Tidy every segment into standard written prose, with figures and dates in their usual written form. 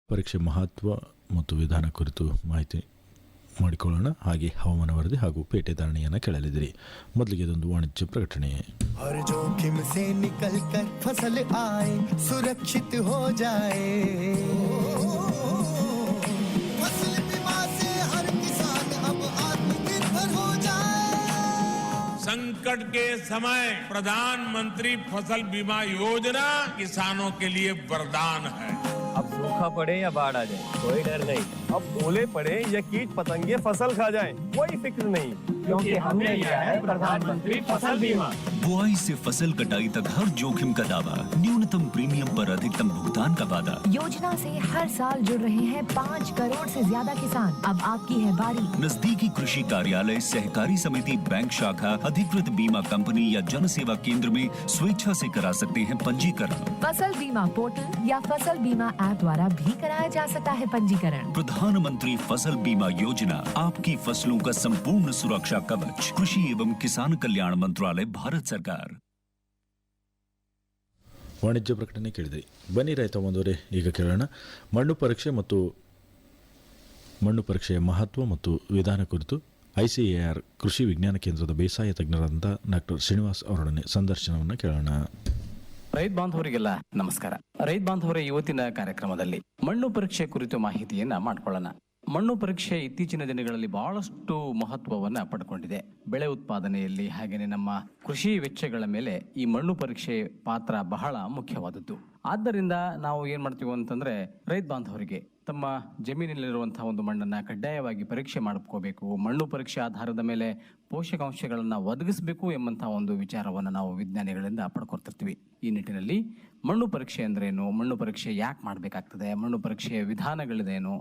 ಪರೀಕ್ಷೆ ಮಹತ್ವ ಮತ್ತು ವಿಧಾನ ಕುರಿತು ಮಾಹಿತಿ ಮಾಡಿಕೊಳ್ಳೋಣ. ಹಾಗೆ ಹವಾಮಾನ ವರದಿ ಹಾಗೂ ಪೇಟೆ ಧಾರಣೆಯನ್ನು ಕೇಳಲಿದ್ದೀರಿ. ಮೊದಲಿಗೆ ಇದೊಂದು ವಾಣಿಜ್ಯ ಪ್ರಕಟಣೆ. हर जोखिम से निकल कर फसल आए, सुरक्षित हो जाए। फसल बीमा से हर किसान अब आत्मनिर्भर हो जाए। संकट के समय प्रधानमंत्री फसल बीमा योजना किसानों के लिए वरदान है। अब सूखा पड़े या बाढ़ आ जाए कोई डर नहीं, अब ओले पड़े या कीट पतंगे फसल खा जाए कोई फिक्र नहीं, क्योंकि हमने लिया है प्रधानमंत्री फसल बीमा। बुआई से फसल कटाई तक हर जोखिम का दावा, न्यूनतम प्रीमियम पर अधिकतम भुगतान का वादा। योजना से हर साल जुड़ रहे हैं 5 करोड़ से ज्यादा किसान। अब आपकी है बारी। नजदीकी कृषि कार्यालय, सहकारी समिति, बैंक शाखा, अधिकृत बीमा कंपनी या जन सेवा केंद्र में स्वेच्छा से करा सकते हैं पंजीकरण। फसल बीमा पोर्टल या फसल बीमा ऐप द्वारा भी कराया जा सकता है पंजीकरण। प्रधानमंत्री फसल बीमा योजना, आपकी फसलों का संपूर्ण सुरक्षा कवच। कृषि एवं किसान कल्याण मंत्रालय, भारत सरकार. ವಾಣಿಜ್ಯ ಪ್ರಕಟಣೆ ಕೇಳಿದ್ರಿ. ಬನ್ನಿ ರೈತ ಬಂದವರೇ, ಈಗ ಕೇಳೋಣ ಮಣ್ಣು ಪರೀಕ್ಷೆಯ ಮಹತ್ವ ಮತ್ತು ವಿಧಾನ ಕುರಿತು ICAR ಕೃಷಿ ವಿಜ್ಞಾನ ಕೇಂದ್ರದ ಬೇಸಾಯ ತಜ್ಞರಾದಂಥ ಡಾಕ್ಟರ್ ಶ್ರೀನಿವಾಸ್ ಅವರೊಡನೆ ಸಂದರ್ಶನವನ್ನು ಕೇಳೋಣ. ರೈತ ಬಾಂಧವರಿಗೆಲ್ಲ ನಮಸ್ಕಾರ. ರೈತ ಬಾಂಧವರ ಇವತ್ತಿನ ಕಾರ್ಯಕ್ರಮದಲ್ಲಿ ಮಣ್ಣು ಪರೀಕ್ಷೆ ಕುರಿತು ಮಾಹಿತಿಯನ್ನ ಮಾಡ್ಕೊಳ್ಳೋಣ. ಮಣ್ಣು ಪರೀಕ್ಷೆ ಇತ್ತೀಚಿನ ದಿನಗಳಲ್ಲಿ ಬಹಳಷ್ಟು ಮಹತ್ವವನ್ನು ಪಡ್ಕೊಂಡಿದೆ. ಬೆಳೆ ಉತ್ಪಾದನೆಯಲ್ಲಿ ಹಾಗೆಯೇ ನಮ್ಮ ಕೃಷಿ ವೆಚ್ಚಗಳ ಮೇಲೆ ಈ ಮಣ್ಣು ಪರೀಕ್ಷೆ ಪಾತ್ರ ಬಹಳ ಮುಖ್ಯವಾದದ್ದು. ಆದ್ದರಿಂದ ನಾವು ಏನ್ ಮಾಡ್ತೀವಿ ಅಂತಂದ್ರೆ, ರೈತ ಬಾಂಧವರಿಗೆ ತಮ್ಮ ಜಮೀನಿನಲ್ಲಿರುವಂತಹ ಒಂದು ಮಣ್ಣನ್ನು ಕಡ್ಡಾಯವಾಗಿ ಪರೀಕ್ಷೆ ಮಾಡ್ಕೋಬೇಕು, ಮಣ್ಣು ಪರೀಕ್ಷೆ ಆಧಾರದ ಮೇಲೆ ಪೋಷಕಾಂಶಗಳನ್ನು ಒದಗಿಸಬೇಕು ಎಂಬಂತಹ ಒಂದು ವಿಚಾರವನ್ನು ನಾವು ವಿಜ್ಞಾನಿಗಳಿಂದ ಪಡ್ಕೊತಿರ್ತೀವಿ. ಈ ನಿಟ್ಟಿನಲ್ಲಿ ಮಣ್ಣು ಪರೀಕ್ಷೆ ಅಂದ್ರೇನು, ಮಣ್ಣು ಪರೀಕ್ಷೆ ಯಾಕೆ ಮಾಡಬೇಕಾಗ್ತದೆ, ಮಣ್ಣು ಪರೀಕ್ಷೆಯ ವಿಧಾನಗಳಿದೇನು,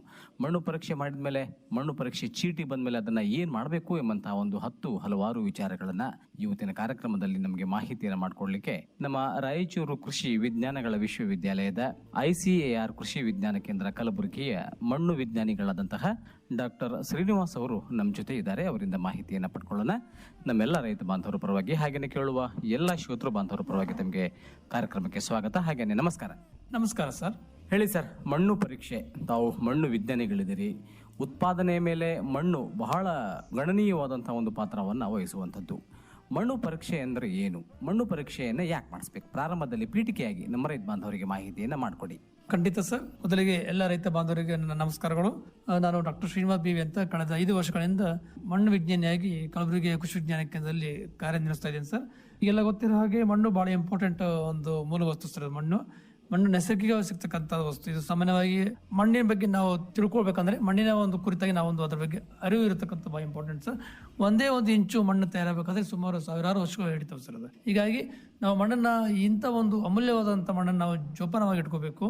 ಮಣ್ಣು ಪರೀಕ್ಷೆ ಮಾಡಿದ ಮೇಲೆ ಮಣ್ಣು ಪರೀಕ್ಷೆ ಚೀಟಿ ಬಂದ ಮೇಲೆ ಅದನ್ನು ಏನು ಮಾಡಬೇಕು ಎಂಬಂತಹ ಒಂದು ಹಲವಾರು ವಿಚಾರಗಳನ್ನು ಇವತ್ತಿನ ಕಾರ್ಯಕ್ರಮದಲ್ಲಿ ನಮಗೆ ಮಾಹಿತಿಯನ್ನು ಮಾಡಿಕೊಡ್ಲಿಕ್ಕೆ ನಮ್ಮ ರಾಯಚೂರು ಕೃಷಿ ವಿಜ್ಞಾನಗಳ ವಿಶ್ವವಿದ್ಯಾಲಯದ ICAR ಕೃಷಿ ವಿಜ್ಞಾನ ಕೇಂದ್ರ ಕಲಬುರಗಿಯ ಮಣ್ಣು ವಿಜ್ಞಾನಿಗಳಾದಂತಹ ಡಾಕ್ಟರ್ ಶ್ರೀನಿವಾಸ್ ಅವರು ನಮ್ಮ ಜೊತೆ ಇದ್ದಾರೆ. ಅವರಿಂದ ಮಾಹಿತಿಯನ್ನು ಪಡ್ಕೊಳ್ಳೋಣ. ನಮ್ಮೆಲ್ಲ ರೈತ ಬಾಂಧವರ ಪರವಾಗಿ ಹಾಗೆಯೇ ಕೇಳುವ ಎಲ್ಲ ಶ್ರೋತೃ ಬಾಂಧವರ ಪರವಾಗಿ ತಮಗೆ ಕಾರ್ಯಕ್ರಮಕ್ಕೆ ಸ್ವಾಗತ. ಹಾಗೆಯೇ ನಮಸ್ಕಾರ. ನಮಸ್ಕಾರ ಸರ್. ಹೇಳಿ ಸರ್, ಮಣ್ಣು ಪರೀಕ್ಷೆ, ತಾವು ಮಣ್ಣು ವಿಜ್ಞಾನಿಗಳಿದ್ದೀರಿ. ಉತ್ಪಾದನೆಯ ಮೇಲೆ ಮಣ್ಣು ಬಹಳ ಗಣನೀಯವಾದಂತಹ ಒಂದು ಪಾತ್ರವನ್ನು ವಹಿಸುವಂಥದ್ದು. ಮಣ್ಣು ಪರೀಕ್ಷೆ ಅಂದರೆ ಏನು, ಮಣ್ಣು ಪರೀಕ್ಷೆಯನ್ನು ಯಾಕೆ ಮಾಡಿಸ್ಬೇಕು, ಪ್ರಾರಂಭದಲ್ಲಿ ಪೀಠಿಕೆಯಾಗಿ ನಮ್ಮ ರೈತ ಬಾಂಧವರಿಗೆ ಮಾಹಿತಿಯನ್ನು ಮಾಡಿಕೊಡಿ. ಖಂಡಿತ ಸರ್. ಮೊದಲಿಗೆ ಎಲ್ಲ ರೈತ ಬಾಂಧವರಿಗೆ ನನ್ನ ನಮಸ್ಕಾರಗಳು. ನಾನು ಡಾಕ್ಟರ್ ಶ್ರೀನಿವಾಸ್ BV ಅಂತ ಕಳೆದ 5 ವರ್ಷಗಳಿಂದ ಮಣ್ಣು ವಿಜ್ಞಾನಿಯಾಗಿ ಕಲಬುರಗಿ ಕೃಷಿ ವಿಜ್ಞಾನ ಕೇಂದ್ರದಲ್ಲಿ ಕಾರ್ಯನಿರ್ವಹಿಸ್ತಾ ಇದ್ದೇನೆ ಸರ್. ಈಗೆಲ್ಲ ಗೊತ್ತಿರೋ ಹಾಗೆ ಮಣ್ಣು ಬಹಳ ಇಂಪಾರ್ಟೆಂಟ್ ಒಂದು ಮೂಲ ವಸ್ತು ಸರ್. ಮಣ್ಣು ನೈಸರ್ಗಿಕವಾಗಿ ಸಿಗ್ತಕ್ಕಂಥ ವಸ್ತು. ಇದು ಸಾಮಾನ್ಯವಾಗಿ ಮಣ್ಣಿನ ಬಗ್ಗೆ ನಾವು ತಿಳ್ಕೊಳ್ಬೇಕಂದ್ರೆ ಮಣ್ಣಿನ ಒಂದು ಕುರಿತಾಗಿ ನಾವು ಅದ್ರ ಬಗ್ಗೆ ಅರಿವು ಇರತಕ್ಕಂಥ ಬಹಳ ಇಂಪಾರ್ಟೆಂಟ್ ಸರ್. ಒಂದೇ ಒಂದು ಇಂಚು ಮಣ್ಣು ತಯಾರಾಗಬೇಕಾದ್ರೆ ಸುಮಾರು 1000 ವರ್ಷಗಳು ಹಿಡಿತಾವೆ ಸರ್ ಅದು. ಹೀಗಾಗಿ ನಾವು ಮಣ್ಣನ್ನು, ಇಂಥ ಒಂದು ಅಮೂಲ್ಯವಾದಂಥ ಮಣ್ಣನ್ನು ನಾವು ಜೋಪಾನವಾಗಿ ಇಟ್ಕೋಬೇಕು.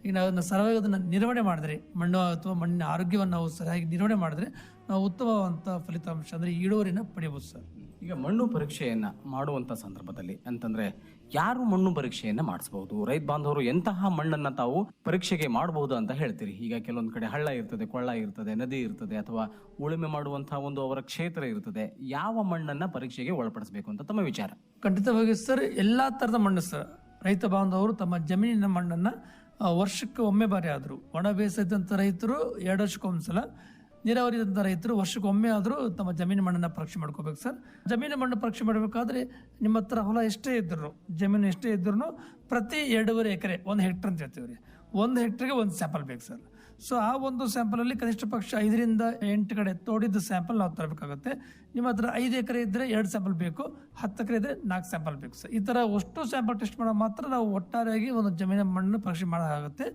ಈಗ ನಾವು ಅದನ್ನು ಸರಿಯಾಗಿ ಅದನ್ನು ನಿರ್ವಹಣೆ ಮಾಡಿದ್ರೆ, ಮಣ್ಣು ಅಥವಾ ಮಣ್ಣಿನ ಆರೋಗ್ಯವನ್ನು ನಾವು ಸರಿಯಾಗಿ ನಿರ್ವಹಣೆ ಮಾಡಿದ್ರೆ ನಾವು ಉತ್ತಮವಾದಂಥ ಫಲಿತಾಂಶ ಅಂದರೆ ಇಳುವರಿನ ಪಡೆಯಬಹುದು ಸರ್. ಈಗ ಮಣ್ಣು ಪರೀಕ್ಷೆಯನ್ನು ಮಾಡುವಂಥ ಸಂದರ್ಭದಲ್ಲಿ ಅಂತಂದ್ರೆ ಯಾರು ಮಣ್ಣು ಪರೀಕ್ಷೆಯನ್ನು ಮಾಡಿಸಬಹುದು, ರೈತ ಬಾಂಧವರು ಎಂತಹ ಮಣ್ಣನ್ನು ತಾವು ಪರೀಕ್ಷೆಗೆ ಮಾಡಬಹುದು ಅಂತ ಹೇಳ್ತೀರಿ? ಈಗ ಕೆಲವೊಂದು ಕಡೆ ಹಳ್ಳ ಇರ್ತದೆ, ಕೊಳ್ಳ ಇರ್ತದೆ, ನದಿ ಇರ್ತದೆ, ಅಥವಾ ಉಳುಮೆ ಮಾಡುವಂತಹ ಒಂದು ಅವರ ಕ್ಷೇತ್ರ ಇರ್ತದೆ. ಯಾವ ಮಣ್ಣನ್ನು ಪರೀಕ್ಷೆಗೆ ಒಳಪಡಿಸಬೇಕು ಅಂತ ತಮ್ಮ ವಿಚಾರ? ಖಂಡಿತವಾಗಿ ಸರ್, ಎಲ್ಲ ಥರದ ಮಣ್ಣು ಸರ್. ರೈತ ಬಾಂಧವರು ತಮ್ಮ ಜಮೀನಿನ ಮಣ್ಣನ್ನು ವರ್ಷಕ್ಕೆ ಒಮ್ಮೆ ಬಾರಿ ಆದರೂ, ಒಣ ಬೇಸಾಯದಂಥ ರೈತರು 2 ವರ್ಷಕ್ಕೊಂದ್ಸಲ, ನೀರಾವರಿ ಇದ್ದಂಥ ರೈತರು ವರ್ಷಕ್ಕೊಮ್ಮೆ ಆದರೂ ತಮ್ಮ ಜಮೀನು ಮಣ್ಣನ್ನು ಪರೀಕ್ಷೆ ಮಾಡ್ಕೋಬೇಕು ಸರ್. ಜಮೀನು ಮಣ್ಣು ಪರೀಕ್ಷೆ ಮಾಡಬೇಕಾದ್ರೆ ನಿಮ್ಮ ಹತ್ರ ಹೊಲ ಎಷ್ಟೇ ಇದ್ರು, ಜಮೀನು ಎಷ್ಟೇ ಇದ್ರೂ ಪ್ರತಿ 2.5 ಎಕರೆ 1 ಹೆಕ್ಟರ್ ಅಂತ ಹೇಳ್ತೀವಿ ರೀ, 1 ಹೆಕ್ಟರ್ಗೆ 1 ಸ್ಯಾಂಪಲ್ ಬೇಕು ಸರ್. ಸೊ ಆ ಒಂದು ಸ್ಯಾಂಪಲಲ್ಲಿ ಕನಿಷ್ಠ ಪಕ್ಷ 5 ರಿಂದ 8 ಕಡೆ ತೋಡಿದ ಸ್ಯಾಂಪಲ್ ನಾವು ತರಬೇಕಾಗುತ್ತೆ. ನಿಮ್ಮ ಹತ್ರ 5 ಎಕರೆ ಇದ್ದರೆ 2 ಸ್ಯಾಂಪಲ್ ಬೇಕು, 10 ಎಕರೆ ಇದ್ದರೆ 4 ಸ್ಯಾಂಪಲ್ ಬೇಕು ಸರ್. ಈ ಥರ ಅಷ್ಟು ಸ್ಯಾಂಪಲ್ ಟೆಸ್ಟ್ ಮಾಡೋ ಮಾತ್ರ ನಾವು ಒಟ್ಟಾರೆಯಾಗಿ ಒಂದು ಜಮೀನಿನ ಮಣ್ಣನ್ನು ಪರೀಕ್ಷೆ ಮಾಡೋಕ್ಕಾಗುತ್ತೆ.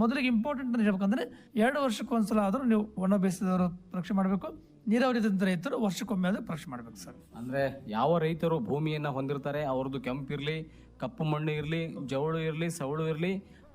ಮೊದಲಿಗೆ ಇಂಪಾರ್ಟೆಂಟ್ ಅಂತ ಹೇಳ್ಬೇಕಂದ್ರೆ 2 ವರ್ಷಕ್ಕೊಂದ್ಸಲ ಆದರೂ ನೀವು ಒಣ ಬೇಸಾಯದವರು ಪರೀಕ್ಷೆ ಮಾಡಬೇಕು, ನೀರಾವರಿ ರೈತರು ವರ್ಷಕ್ಕೊಮ್ಮೆ ಆದರೂ ಪರೀಕ್ಷೆ ಮಾಡಬೇಕು ಸರ್. ಅಂದ್ರೆ ಯಾವ ರೈತರು ಭೂಮಿಯನ್ನು ಹೊಂದಿರ್ತಾರೆ, ಅವ್ರದ್ದು ಕೆಂಪಿರಲಿ, ಕಪ್ಪು ಮಣ್ಣು ಇರಲಿ, ಜವಳು ಇರಲಿ, ಸವಳು ಇರಲಿ,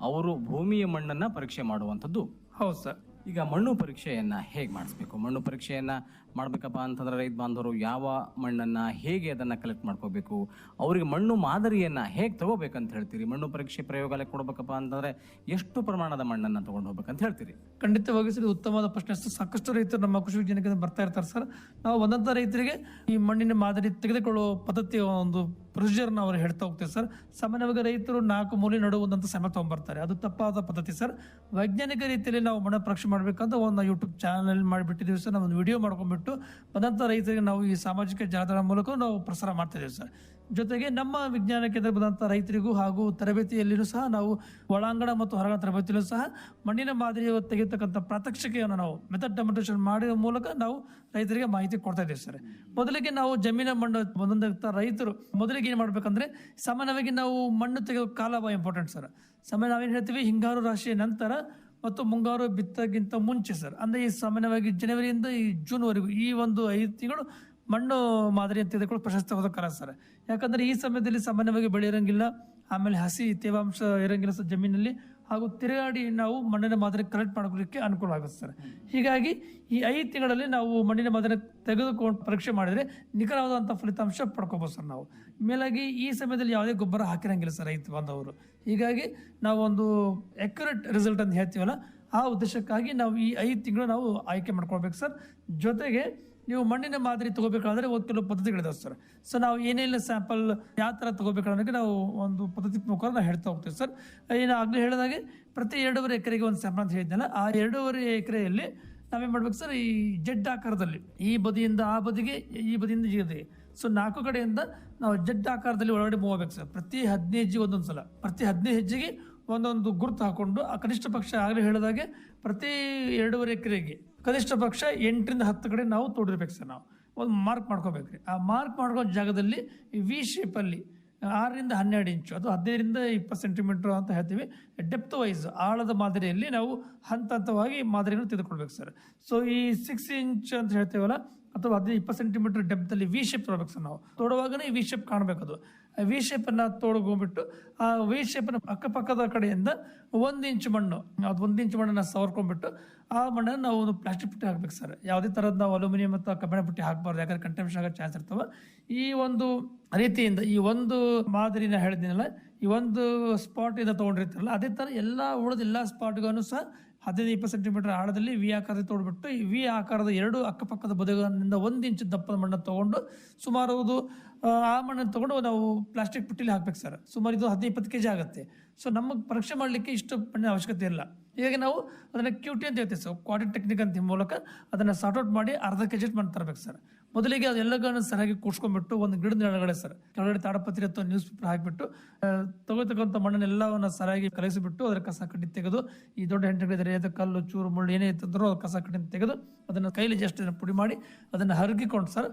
ಅವರು ಭೂಮಿಯ ಮಣ್ಣನ್ನು ಪರೀಕ್ಷೆ ಮಾಡುವಂಥದ್ದು. ಹೌದು ಸರ್. ಈಗ ಮಣ್ಣು ಪರೀಕ್ಷೆಯನ್ನು ಹೇಗೆ ಮಾಡಿಸ್ಬೇಕು, ಮಣ್ಣು ಪರೀಕ್ಷೆಯನ್ನು ಮಾಡ್ಬೇಕಪ್ಪ ಅಂತಂದ್ರೆ ರೈತ ಬಾಂಧವರು ಯಾವ ಮಣ್ಣನ್ನ ಹೇಗೆ ಅದನ್ನ ಕಲೆಕ್ಟ್ ಮಾಡ್ಕೋಬೇಕು, ಅವರಿಗೆ ಮಣ್ಣು ಮಾದರಿಯನ್ನ ಹೇಗೆ ತಗೋಬೇಕಂತ ಹೇಳ್ತೀರಿ? ಮಣ್ಣು ಪರೀಕ್ಷೆ ಪ್ರಯೋಗಾಲಯಕ್ಕೆ ಕೊಡ್ಬೇಕಪ್ಪ ಅಂತಂದ್ರೆ ಎಷ್ಟು ಪ್ರಮಾಣದ ಮಣ್ಣನ್ನ ತಗೊಂಡು ಹೋಗ್ಬೇಕಂತ ಹೇಳ್ತೀರಿ? ಖಂಡಿತವಾಗಿ ಸರ್, ಉತ್ತಮವಾದ ಪ್ರಶ್ನೆ. ಸಾಕಷ್ಟು ರೈತರು ನಮ್ಮ ಕೃಷಿ ವಿಜ್ಞಾನ ಕೇಂದ್ರಕ್ಕೆ ಬರ್ತಾ ಇರ್ತಾರೆ ಸರ್. ನಾವು ಒಂದೊಂದು ರೈತರಿಗೆ ಈ ಮಣ್ಣಿನ ಮಾದರಿ ತೆಗೆದುಕೊಳ್ಳುವ ಪದ್ಧತಿಯ ಒಂದು ಪ್ರೊಸೀಜರ್ನ ಅವ್ರು ಹೇಳ್ತಾ ಹೋಗ್ತೀವಿ ಸರ್. ಸಾಮಾನ್ಯವಾಗಿ ರೈತರು 4 ಮೂಲೆ ನಡುವುದಂತ ಸಮಯ ತಗೊಂಡ್ಬರ್ತಾರೆ, ಅದು ತಪ್ಪಾದ ಪದ್ಧತಿ ಸರ್. ವೈಜ್ಞಾನಿಕ ರೀತಿಯಲ್ಲಿ ನಾವು ಮಣ್ಣು ಪರೀಕ್ಷೆ ಮಾಡಬೇಕಂತ ಒಂದು ಯೂಟ್ಯೂಬ್ ಚಾನಲ್ ಮಾಡಿಬಿಟ್ಟಿದ್ದೀವಿ ಸರ್. ನಾವು ಒಂದು ವಿಡಿಯೋ ಮಾಡ್ಕೊಂಡ್ಬಿಟ್ಟು ಬಂದಂಥ ರೈತರಿಗೆ ನಾವು ಈ ಸಾಮಾಜಿಕ ಜಾಲತಾಣ ಮೂಲಕ ನಾವು ಪ್ರಸಾರ ಮಾಡ್ತಿದ್ದೀವಿ ಸರ್. ಜೊತೆಗೆ ನಮ್ಮ ವಿಜ್ಞಾನ ಕೇಂದ್ರ ಬಂದಂಥ ರೈತರಿಗೂ ಹಾಗೂ ತರಬೇತಿಯಲ್ಲಿಯೂ ಸಹ ನಾವು ಒಳಾಂಗಣ ಮತ್ತು ಹೊರಾಂಗಣ ತರಬೇತಿಯಲ್ಲೂ ಸಹ ಮಣ್ಣಿನ ಮಾದರಿ ತೆಗೆಯತಕ್ಕಂಥ ಪ್ರಾತ್ಯಕ್ಷಿಕೆಯನ್ನು ನಾವು ಮೆಥಡ್ ಡೆಮಾನ್ಸ್ಟ್ರೇಷನ್ ಮಾಡುವ ಮೂಲಕ ನಾವು ರೈತರಿಗೆ ಮಾಹಿತಿ ಕೊಡ್ತಾ ಇದ್ದೀವಿ ಸರ್. ಮೊದಲಿಗೆ ನಾವು ಜಮೀನ ಮಣ್ಣು ಒಂದೊಂದಂಥ ರೈತರು ಮೊದಲಿಗೆ ಏನು ಮಾಡಬೇಕಂದ್ರೆ, ಸಾಮಾನ್ಯವಾಗಿ ನಾವು ಮಣ್ಣು ತೆಗೆಯೋ ಕಾಲ ಇಂಪಾರ್ಟೆಂಟ್ ಸರ್. ಸಾಮಾನ್ಯ ನಾವೇನು ಹೇಳ್ತೀವಿ, ಹಿಂಗಾರು ರಾಶಿಯ ನಂತರ ಮತ್ತು ಮುಂಗಾರು ಬಿತ್ತಕ್ಕಿಂತ ಮುಂಚೆ ಸರ್. ಅಂದರೆ ಈ ಸಾಮಾನ್ಯವಾಗಿ ಜನವರಿಯಿಂದ ಈ ಜೂನ್ವರೆಗೂ ಈ ಒಂದು 5 ತಿಂಗಳು ಮಣ್ಣು ಮಾದರಿ ಅಂತ ತೆಗೆದುಕೊಳ್ಳೋ ಪ್ರಶಸ್ತ ಕಾಲ ಸರ್. ಯಾಕಂದರೆ ಈ ಸಮಯದಲ್ಲಿ ಸಾಮಾನ್ಯವಾಗಿ ಬೆಳೆ ಇರೋಂಗಿಲ್ಲ, ಆಮೇಲೆ ಹಸಿ ತೇವಾಂಶ ಇರೋಂಗಿಲ್ಲ ಸರ್ ಜಮೀನಲ್ಲಿ, ಹಾಗೂ ತಿರುಗಾಡಿ ನಾವು ಮಣ್ಣಿನ ಮಾದರಿ ಕಲೆಕ್ಟ್ ಮಾಡ್ಕೊಳ್ಳಿಕ್ಕೆ ಅನುಕೂಲ ಆಗುತ್ತೆ ಸರ್. ಹೀಗಾಗಿ ಈ 5 ತಿಂಗಳಲ್ಲಿ ನಾವು ಮಣ್ಣಿನ ಮಾದರಿ ತೆಗೆದುಕೊಂಡು ಪರೀಕ್ಷೆ ಮಾಡಿದರೆ ನಿಖರವಾದಂಥ ಫಲಿತಾಂಶ ಪಡ್ಕೋಬೋದು ಸರ್. ನಾವು ಮೇಲಾಗಿ ಈ ಸಮಯದಲ್ಲಿ ಯಾವುದೇ ಗೊಬ್ಬರ ಹಾಕಿರಂಗಿಲ್ಲ ಸರ್ ರೈತ ಬಾಂಧವರು. ಹೀಗಾಗಿ ನಾವು ಒಂದು ಅಕ್ಯುರೇಟ್ ರಿಸಲ್ಟ್ ಅಂತ ಹೇಳ್ತೀವಲ್ಲ, ಆ ಉದ್ದೇಶಕ್ಕಾಗಿ ನಾವು ಈ 5 ತಿಂಗಳು ನಾವು ಆಯ್ಕೆ ಮಾಡ್ಕೊಳ್ಬೇಕು ಸರ್. ಜೊತೆಗೆ ನೀವು ಮಣ್ಣಿನ ಮಾದರಿ ತಗೋಬೇಕಾದ್ರೆ ಕೆಲವು ಪದ್ಧತಿಗಳಿದಾವೆ ಸರ್. ಸೊ ನಾವು ಏನೆಲ್ಲ ಸ್ಯಾಂಪಲ್ ಯಾವ ಥರ ತಗೋಬೇಕು ಅನ್ನೋದಕ್ಕೆ ನಾವು ಒಂದು ಪದ್ಧತಿ ಮುಖಾಂತರ ನಾವು ಹೇಳ್ತಾ ಹೋಗ್ತೀವಿ ಸರ್. ಏನು ಆಗಲೇ ಹೇಳಿದಾಗೆ ಪ್ರತಿ 2.5 ಎಕರೆಗೆ ಒಂದು ಸ್ಯಾಂಪಲ್ ಅಂತ ಹೇಳಿದ್ನಲ್ಲ, ಆ 2.5 ಎಕರೆಯಲ್ಲಿ ನಾವೇನು ಮಾಡ್ಬೇಕು ಸರ್, ಈ ಜೆಡ್ ಆಕಾರದಲ್ಲಿ ಈ ಬದಿಯಿಂದ ಆ ಬದಿಗೆ, ಈ ಬದಿಯಿಂದ ಈ ಬದಿಗೆ, ಸೊ 4 ಕಡೆಯಿಂದ ನಾವು ಜೆಡ್ ಆಕಾರದಲ್ಲಿ ಒಳಗಡೆ ಮೂವ್ ಆಗಬೇಕು ಸರ್. ಪ್ರತಿ 15 ಹೆಜ್ಜೆಗೆ ಒಂದೊಂದು ಸಲ, ಪ್ರತಿ 15 ಹೆಜ್ಜೆಗೆ ಒಂದೊಂದು ಗುರುತು ಹಾಕೊಂಡು, ಆ ಕನಿಷ್ಠ ಪಕ್ಷ ಆಗಲೇ ಹೇಳಿದಾಗೆ ಪ್ರತಿ 2.5 ಎಕರೆಗೆ ಕನಿಷ್ಠ ಪಕ್ಷ 8ರಿಂದ 10 ಕಡೆ ನಾವು ತೋಡಿರ್ಬೇಕು ಸರ್. ನಾವು ಒಂದು ಮಾರ್ಕ್ ಮಾಡ್ಕೋಬೇಕ್ರಿ. ಆ ಮಾರ್ಕ್ ಮಾಡ್ಕೋ ಜಾಗದಲ್ಲಿ ವಿ ಶೇಪಲ್ಲಿ 6ರಿಂದ 12 ಇಂಚು ಅಥವಾ 15ರಿಂದ 20 ಸೆಂಟಿಮೀಟರ್ ಅಂತ ಹೇಳ್ತೀವಿ, ಡೆಪ್ತ್ ವೈಸ್ ಆಳದ ಮಾದರಿಯಲ್ಲಿ ನಾವು ಹಂತ ಹಂತವಾಗಿ ಮಾದರಿಯನ್ನು ತೆಗೆದುಕೊಳ್ಬೇಕು ಸರ್. ಸೊ ಈ 6 ಇಂಚ್ ಅಂತ ಹೇಳ್ತೀವಲ್ಲ, ಅಥವಾ 15-20 ಸೆಂಟಿಮೀಟರ್ ಡೆಪ್ತಲ್ಲಿ ವಿ ಶೇಪ್ ತೋಡ್ಬೇಕು ಸರ್. ನಾವು ತೋಡುವಾಗನೇ ವಿ ಶೇಪ್ ಕಾಣಬೇಕು. ಅದು ವಿ ಶೇಪನ್ನು ತೋಡ್ಕೊಂಡ್ಬಿಟ್ಟು ಆ ವಿ ಶೇಪನ್ನು ಅಕ್ಕಪಕ್ಕದ ಕಡೆಯಿಂದ 1 ಇಂಚ್ ಮಣ್ಣು, ಅದು 1 ಇಂಚ್ ಮಣ್ಣನ್ನು ಸವರ್ಕೊಂಡ್ಬಿಟ್ಟು ಆ ಮಣ್ಣನ್ನು ನಾವು ಒಂದು ಪ್ಲಾಸ್ಟಿಕ್ ಪುಟ್ಟಿ ಹಾಕ್ಬೇಕು ಸರ್. ಯಾವುದೇ ಥರದ ನಾವು ಅಲ್ಯೂಮಿನಿಯಂ ಮತ್ತು ಕಬ್ಬಿಣ ಪುಟ್ಟಿ ಹಾಕಬಾರ್ದು, ಯಾಕಂದ್ರೆ ಕಂಟಮಿನೇಷನ್ ಆಗೋ ಚಾನ್ಸ್ ಇರ್ತವೆ. ಈ ಒಂದು ರೀತಿಯಿಂದ ಈ ಒಂದು ಮಾದರಿನ ಹೇಳಿದ್ದೀನಲ್ಲ, ಈ ಒಂದು ಸ್ಪಾಟಿಂದ ತೊಗೊಂಡಿರ್ತಾರಲ್ಲ, ಅದೇ ಥರ ಎಲ್ಲ ಉಳಿದ ಎಲ್ಲ ಸ್ಪಾಟ್ಗಳನ್ನು ಸಹ 15-20 ಸೆಂಟಿಮೀಟರ್ ಆಳದಲ್ಲಿ ವಿ ಆಕಾರದ ತೋಡ್ಬಿಟ್ಟು ಈ ವಿ ಆಕಾರದ 2 ಅಕ್ಕಪಕ್ಕದ ಬದಿಗಳಿಂದ 1 ಇಂಚ್ ದಪ್ಪದ ಮಣ್ಣನ್ನು ತೊಗೊಂಡು ಸುಮಾರು ಆ ಮಣ್ಣನ್ನು ತೊಗೊಂಡು ನಾವು ಪ್ಲಾಸ್ಟಿಕ್ ಪುಟ್ಟಿಲಿ ಹಾಕ್ಬೇಕು ಸರ್. ಸುಮಾರು ಇದು 15-20 kg ಆಗುತ್ತೆ. ಸೊ ನಮಗೆ ಪರೀಕ್ಷೆ ಮಾಡಲಿಕ್ಕೆ ಇಷ್ಟು ಮಣ್ಣಿನ ಅವಶ್ಯಕತೆ ಇಲ್ಲ. ಹೀಗಾಗಿ ನಾವು ಅದನ್ನು QT ಅಂತ ಹೇಳ್ತೀವಿ ಸರ್, ಕ್ವಾಡ್ರೇಟಿಕ್ ಟೆಕ್ನಿಕ್ ಅಂತ ಮೂಲಕ ಅದನ್ನು ಸಾರ್ಟ್ಔಟ್ ಮಾಡಿ ಅರ್ಧ kg ಮಣ್ಣು ತರಬೇಕು ಸರ್. ಮೊದಲಿಗೆ ಅದೆಲ್ಲಗಳನ್ನು ಸರಿಯಾಗಿ ಕೂಡ್ಸ್ಕೊಂಡ್ಬಿಟ್ಟು ಒಂದು ಗಿಡದ ಕೆಳಗಡೆ ಸರ್, ಕೆಳಗಡೆ ತಾಡಪತ್ರಿ ಅಥವಾ ನ್ಯೂಸ್ ಪೇಪರ್ ಹಾಕಿಬಿಟ್ಟು ತಗೋತಕ್ಕಂಥ ಮಣ್ಣನ್ನೆಲ್ಲವನ್ನು ಸರಿಯಾಗಿ ಕಲಸಿಬಿಟ್ಟು ಅದರ ಕಸ ಕಡ್ಡಿ ತೆಗೆದು, ಈ ದೊಡ್ಡ ಹೆಂಟೆಗಳಿದ್ರೆ ಅದು ಕಲ್ಲು ಚೂರು ಮುಳ್ಳು ಏನೇ ಇತ್ತಂದ್ರೂ ಅದು ಕಸ ಕಡ್ಡಿ ತೆಗೆದು ಅದನ್ನು ಕೈಲಿ ಜಸ್ಟ್ ಪುಡಿ ಮಾಡಿ ಅದನ್ನು ಹರಗಿಕೊಂಡು ಸರ್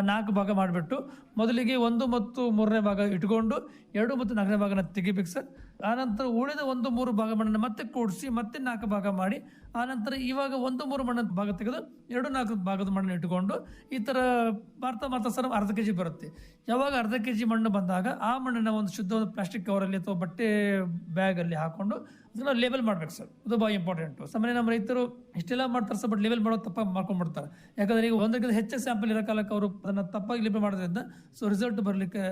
4 ಭಾಗ ಮಾಡಿಬಿಟ್ಟು ಮೊದಲಿಗೆ 1 ಮತ್ತು 3ನೇ ಭಾಗ ಇಟ್ಕೊಂಡು 2 ಮತ್ತು 4ನೇ ಭಾಗನ ತೆಗಿಬೇಕು ಸರ್. ಆನಂತರ ಉಳಿದ 1, 3 ಭಾಗ ಮಣ್ಣನ್ನು ಮತ್ತೆ ಕೂಡಿಸಿ ಮತ್ತೆ 4 ಭಾಗ ಮಾಡಿ, ಆನಂತರ ಇವಾಗ 1, 3 ಮಣ್ಣದ ಭಾಗ ತೆಗೆದು 2, 4 ಭಾಗದ ಮಣ್ಣನ್ನು ಇಟ್ಕೊಂಡು ಈ ಥರ ಮಾಡ್ತಾ ಸರ್ ಅರ್ಧ kg ಬರುತ್ತೆ. ಯಾವಾಗ ಅರ್ಧ kg ಮಣ್ಣು ಬಂದಾಗ ಆ ಮಣ್ಣನ್ನು ಒಂದು ಶುದ್ಧವಾದ ಪ್ಲಾಸ್ಟಿಕ್ ಕವರಲ್ಲಿ ಅಥವಾ ಬಟ್ಟೆ ಬ್ಯಾಗಲ್ಲಿ ಹಾಕೊಂಡು ಅದನ್ನು ಲೇಬಲ್ ಮಾಡ್ಬೇಕು ಸರ್. ಅದು ಭಾಳ ಇಂಪಾರ್ಟೆಂಟು. ಸಾಮಾನ್ಯ ನಮ್ಮ ರೈತರು ಇಷ್ಟೆಲ್ಲ ಮಾಡ್ತಾರೆ ಸರ್, ಬಟ್ ಲೇಬಲ್ ಮಾಡೋದು ತಪ್ಪಾಗಿ ಮಾಡ್ಕೊಂಡ್ಬಿಡ್ತಾರೆ. ಯಾಕಂದ್ರೆ ಈಗ 1ಕ್ಕಿಂತ ಹೆಚ್ಚು ಸ್ಯಾಂಪಲ್ ಇರೋ ಕಾಲಕ್ಕೆ ಅವರು ಅದನ್ನು ತಪ್ಪಾಗಿ ಲೇಬಲ್ ಮಾಡೋದ್ರಿಂದ ಸೊ ರಿಸಲ್ಟ್ ಬರಲಿಕ್ಕೆ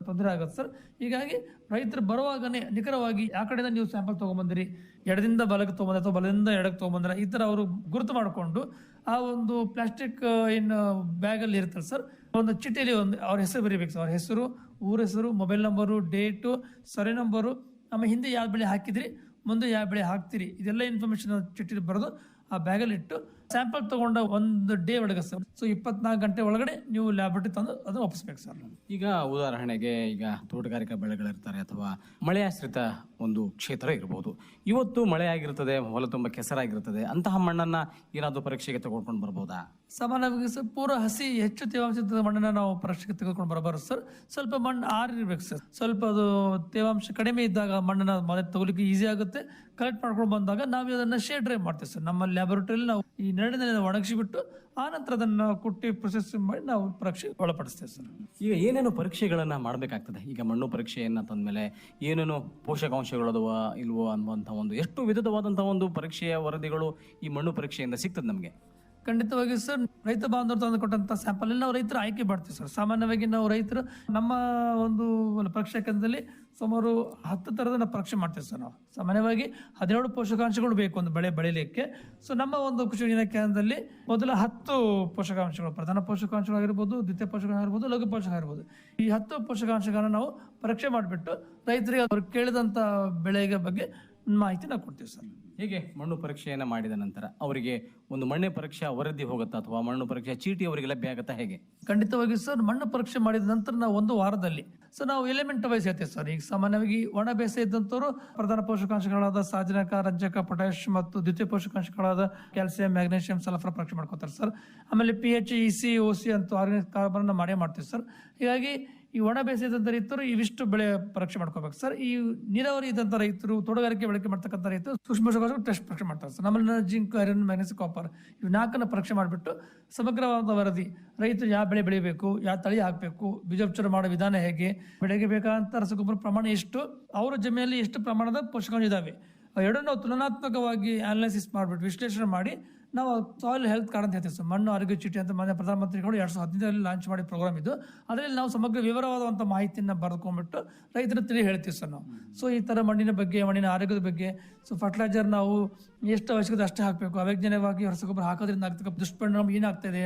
ತೊಂದರೆ ಆಗುತ್ತೆ ಸರ್. ಹೀಗಾಗಿ ರೈತರು ಬರುವಾಗನೇ ನಿಖರವಾಗಿ ಆ ಕಡೆಯಿಂದ ನೀವು ಸ್ಯಾಂಪಲ್ ತೊಗೊಂಬಂದಿರಿ, ಎಡದಿಂದ ಬಲಕ್ಕೆ ತೊಗೊಂಬಂದ್ರೆ ಅಥವಾ ಬಲದಿಂದ ಎಡಕ್ಕೆ ತೊಗೊಂಬಂದ್ರೆ ಈ ಥರ ಅವರು ಗುರುತು ಮಾಡಿಕೊಂಡು ಆ ಒಂದು ಪ್ಲಾಸ್ಟಿಕ್ ಏನು ಬ್ಯಾಗಲ್ಲಿ ಇರ್ತಾರೆ ಸರ್, ಒಂದು ಚೀಟಿಯಲ್ಲಿ ಒಂದು ಅವ್ರ ಹೆಸರು ಬರೀಬೇಕು ಸರ್. ಅವ್ರ ಹೆಸರು, ಊರ ಹೆಸರು, ಮೊಬೈಲ್ ನಂಬರು, ಡೇಟು, ಸರಿ ನಂಬರು, ಆಮೇಲೆ ಹಿಂದೆ ಯಾವ ಬೆಳೆ ಹಾಕಿದ್ರಿ, ಮುಂದೆ ಯಾವ ಬೆಳೆ ಹಾಕ್ತೀರಿ, ಇದೆಲ್ಲ ಇನ್ಫಾರ್ಮೇಶನ್ ಚೀಟಿಲಿ ಬರೆದು ಆ ಬ್ಯಾಗಲ್ಲಿ ಇಟ್ಟು ಸ್ಯಾಂಪಲ್ ತಗೊಂಡ 1 ಡೇ ಒಳಗೆ ಸರ್, ಸೊ 24 ಗಂಟೆ ಒಳಗಡೆ ನೀವು ಲ್ಯಾಬೊರೇಟರಿ ತಂದು ಅದನ್ನು ಒಪ್ಪಿಸ್ಬೇಕು ಸರ್. ಈಗ ಉದಾಹರಣೆಗೆ ಈಗ ತೋಟಗಾರಿಕಾ ಬೆಳೆಗಳಿರ್ತಾರೆ ಅಥವಾ ಮಳೆಯಾಶ್ರಿತ ಒಂದು ಕ್ಷೇತ್ರ ಇರಬಹುದು. ಇವತ್ತು ಮಳೆ ಆಗಿರ್ತದೆ, ಹೊಲ ತುಂಬ ಕೆಸರಾಗಿರ್ತದೆ, ಅಂತಹ ಮಣ್ಣನ್ನ ಏನಾದರೂ ಪರೀಕ್ಷೆಗೆ ತಗೊಂಡ್ಕೊಂಡು ಬರ್ಬೋದಾ? ಸಾಮಾನ್ಯವಾಗಿ ಸರ್ ಪೂರ ಹಸಿ ಹೆಚ್ಚು ತೇವಾಂಶದ ಮಣ್ಣನ್ನು ನಾವು ಪರೀಕ್ಷೆಗೆ ತೆಗೆದುಕೊಂಡು ಬರಬಾರ್ದು ಸರ್. ಸ್ವಲ್ಪ ಮಣ್ಣು ಆರಿರ್ಬೇಕು ಸರ್. ಸ್ವಲ್ಪ ಅದು ತೇವಾಂಶ ಕಡಿಮೆ ಇದ್ದಾಗ ಮಣ್ಣನ್ನು ಮೊದಲು ತಗೊಲಿಕ್ಕೆ ಈಸಿ ಆಗುತ್ತೆ. ಕಲೆಕ್ಟ್ ಮಾಡ್ಕೊಂಡು ಬಂದಾಗ ನಾವು ಅದನ್ನು ಶೇಡ್ ಡ್ರೈ ಮಾಡ್ತೀವಿ ಸರ್. ನಮ್ಮ ಲ್ಯಾಬೊರೇಟರಿಯಲ್ಲಿ ನಾವು ಈ ನೆರಳಿನಲ್ಲಿ ಒಣಗಿಸಿಬಿಟ್ಟು ಆ ನಂತರ ಅದನ್ನು ಕುಟ್ಟಿ ಪ್ರೊಸೆಸ್ ಮಾಡಿ ನಾವು ಪರೀಕ್ಷೆ ಒಳಪಡಿಸ್ತೇವೆ ಸರ್. ಈಗ ಏನೇನು ಪರೀಕ್ಷೆಗಳನ್ನು ಮಾಡಬೇಕಾಗ್ತದೆ? ಈಗ ಮಣ್ಣು ಪರೀಕ್ಷೆಯನ್ನು ತಂದಮೇಲೆ ಏನೇನು ಪೋಷಕಾಂಶಗಳು ಅದಾವ ಇಲ್ವೋ ಅನ್ನುವಂಥ ಒಂದು ಎಷ್ಟು ವಿಧವಾದಂಥ ಒಂದು ಪರೀಕ್ಷೆಯ ವರದಿಗಳು ಈ ಮಣ್ಣು ಪರೀಕ್ಷೆಯಿಂದ ಸಿಗ್ತದೆ ನಮಗೆ? ಖಂಡಿತವಾಗಿ ಸರ್, ರೈತ ಬಾಂಧವರು ತಂದು ಕೊಟ್ಟಂತ ಸ್ಯಾಂಪಲ್ ನಾವು ರೈತರು ಆಯ್ಕೆ ಮಾಡ್ತೀವಿ ಸರ್. ಸಾಮಾನ್ಯವಾಗಿ ನಾವು ರೈತರು ನಮ್ಮ ಒಂದು ಪರೀಕ್ಷಾ ಕೇಂದ್ರದಲ್ಲಿ ಸುಮಾರು 10 ಥರದ ನಾವು ಪರೀಕ್ಷೆ ಮಾಡ್ತೀವಿ ಸರ್. ನಾವು ಸಾಮಾನ್ಯವಾಗಿ 17 ಪೋಷಕಾಂಶಗಳು ಬೇಕು ಒಂದು ಬೆಳೆ ಬೆಳಿಲಿಕ್ಕೆ. ಸೊ ನಮ್ಮ ಒಂದು ಕೃಷಿ ವಿಜ್ಞಾನ ಕೇಂದ್ರದಲ್ಲಿ ಮೊದಲ 10 ಪೋಷಕಾಂಶಗಳು, ಪ್ರಧಾನ ಪೋಷಕಾಂಶಗಳಾಗಿರ್ಬೋದು, ದ್ವಿತೀಯ ಪೋಷಕಾಂಶ ಆಗಿರ್ಬೋದು, ಲಘು ಪೋಷಕ ಆಗಿರ್ಬೋದು, ಈ 10 ಪೋಷಕಾಂಶಗಳನ್ನ ನಾವು ಪರೀಕ್ಷೆ ಮಾಡಿಬಿಟ್ಟು ರೈತರಿಗೆ ಅವ್ರು ಕೇಳಿದಂಥ ಬೆಳೆಗೆ ಬಗ್ಗೆ ಮಾಹಿತಿ ನಾವು ಕೊಡ್ತೀವಿ ಸರ್. ಹೀಗೆ ಮಣ್ಣು ಪರೀಕ್ಷೆಯನ್ನು ಮಾಡಿದ ನಂತರ ಅವರಿಗೆ ಒಂದು ಮಣ್ಣೆ ಪರೀಕ್ಷಾ ವರದಿ ಹೋಗುತ್ತಾ ಅಥವಾ ಮಣ್ಣು ಪರೀಕ್ಷಾ ಚೀಟಿ ಅವರಿಗೆ ಲಭ್ಯ ಆಗುತ್ತಾ, ಹೇಗೆ? ಖಂಡಿತವಾಗಿ ಸರ್, ಮಣ್ಣು ಪರೀಕ್ಷೆ ಮಾಡಿದ ನಂತರ ನಾವು 1 ವಾರದಲ್ಲಿ ನಾವು ಎಲಿಮೆಂಟ್ ವೈಸ್ ಹೇಳ್ತೀವಿ ಸರ್. ಈಗ ಸಾಮಾನ್ಯವಾಗಿ ಒಣ ಬೇಸಾಯ ಇದ್ದಂಥವ್ರು ಪ್ರಧಾನ ಪೋಷಕಾಂಶಗಳಾದ ಸಾರಜನಕ, ರಂಜಕ, ಪೊಟ್ಯಾಶ್ ಮತ್ತು ದ್ವಿತೀಯ ಪೋಷಕಾಂಶಗಳಾದ ಕ್ಯಾಲ್ಸಿಯಂ, ಮ್ಯಾಗ್ನೀಷಿಯಂ, ಸಲ್ಫರ್ ಪರೀಕ್ಷೆ ಮಾಡ್ಕೋತಾರೆ ಸರ್. ಆಮೇಲೆ PH, EC, OC ಅಂತ ಆರ್ಗಾನಿಕ್ ಕಾರ್ಬನ್ ಮಾಡೇ ಮಾಡ್ತೀವಿ ಸರ್. ಹೀಗಾಗಿ ಈ ಒಣ ಬೇಸಾಯದಂಥ ರೈತರು ಇವಿಷ್ಟು ಬೆಳೆ ಪರೀಕ್ಷೆ ಮಾಡ್ಕೋಬೇಕು ಸರ್. ಈ ನೀರಾವರಿ ಇದ್ದಂಥ ರೈತರು, ತೋಟಗಾರಿಕೆ ಬಳಕೆ ಮಾಡ್ತಕ್ಕಂಥ ರೈತರು ಸೂಕ್ಷ್ಮ ಪೋಷಕಾಂಶ ಟೆಸ್ಟ್ ಪರೀಕ್ಷೆ ಮಾಡ್ತಾರೆ ಸರ್. ನಮ್ಮಲ್ಲಿ ಜಿಂಕ್, ಐರನ್, ಮ್ಯಾಗ್ನೀಸ್, ಕಾಪರ್ ಇವು 4 ಪರೀಕ್ಷೆ ಮಾಡಿಬಿಟ್ಟು ಸಮಗ್ರವಾದ ವರದಿ, ರೈತರು ಯಾವ ಬೆಳೆ ಬೆಳಿಬೇಕು, ಯಾವ ತಳಿ ಹಾಕಬೇಕು, ಬೀಜೋಪಚಾರ ಮಾಡೋ ವಿಧಾನ ಹೇಗೆ, ಬೆಳೆಗೆ ಬೇಕಾದಂಥ ರಸಗೊಬ್ಬರ ಪ್ರಮಾಣ ಎಷ್ಟು, ಅವರ ಜಮೀನಲ್ಲಿ ಎಷ್ಟು ಪ್ರಮಾಣದ ಪೋಷಕಾಂಶ ಇದಾವೆ, ಎರಡನ್ನೂ ತುಲನಾತ್ಮಕವಾಗಿ ಅನಾಲಿಸಿಸ್ ಮಾಡಿಬಿಟ್ಟು ವಿಶ್ಲೇಷಣೆ ಮಾಡಿ ನಾವು ಸಾಯಿಲ್ ಹೆಲ್ತ್ ಕಾರ್ಡ್ ಅಂತ ಹೇಳ್ತೀವಿ ಸರ್. ಮಣ್ಣು ಆರೋಗ್ಯ ಚೀಟಿ ಅಂತ ಮಾನ್ಯ ಪ್ರಧಾನಮಂತ್ರಿಗಳು 2015 ಲಾಂಚ್ ಮಾಡಿ ಪ್ರೋಗ್ರಾಮ್ ಇದು. ಅದರಲ್ಲಿ ನಾವು ಸಮಗ್ರ ವಿವರವಾದಂಥ ಮಾಹಿತಿಯನ್ನು ಬರೆದುಕೊಂಡ್ಬಿಟ್ಟು ರೈತರ ತಿಳಿ ಹೇಳ್ತೀವಿ ಸರ್ ನಾವು. ಸೊ ಈ ಥರ ಮಣ್ಣಿನ ಬಗ್ಗೆ, ಮಣ್ಣಿನ ಆರೋಗ್ಯದ ಬಗ್ಗೆ, ಸೊ ಫರ್ಟಿಲೈಸರ್ ನಾವು ಎಷ್ಟು ಅವಶ್ಯಕತೆ ಅಷ್ಟೇ ಹಾಕಬೇಕು, ಅವೈಜ್ಞಾನಿಕವಾಗಿ ರಸಗೊಬ್ಬರ ಹಾಕೋದ್ರಿಂದ ಆಗ್ತಕ್ಕ ದುಷ್ಪರಿಣಾಮ ಏನಾಗ್ತಾಯಿದೆ,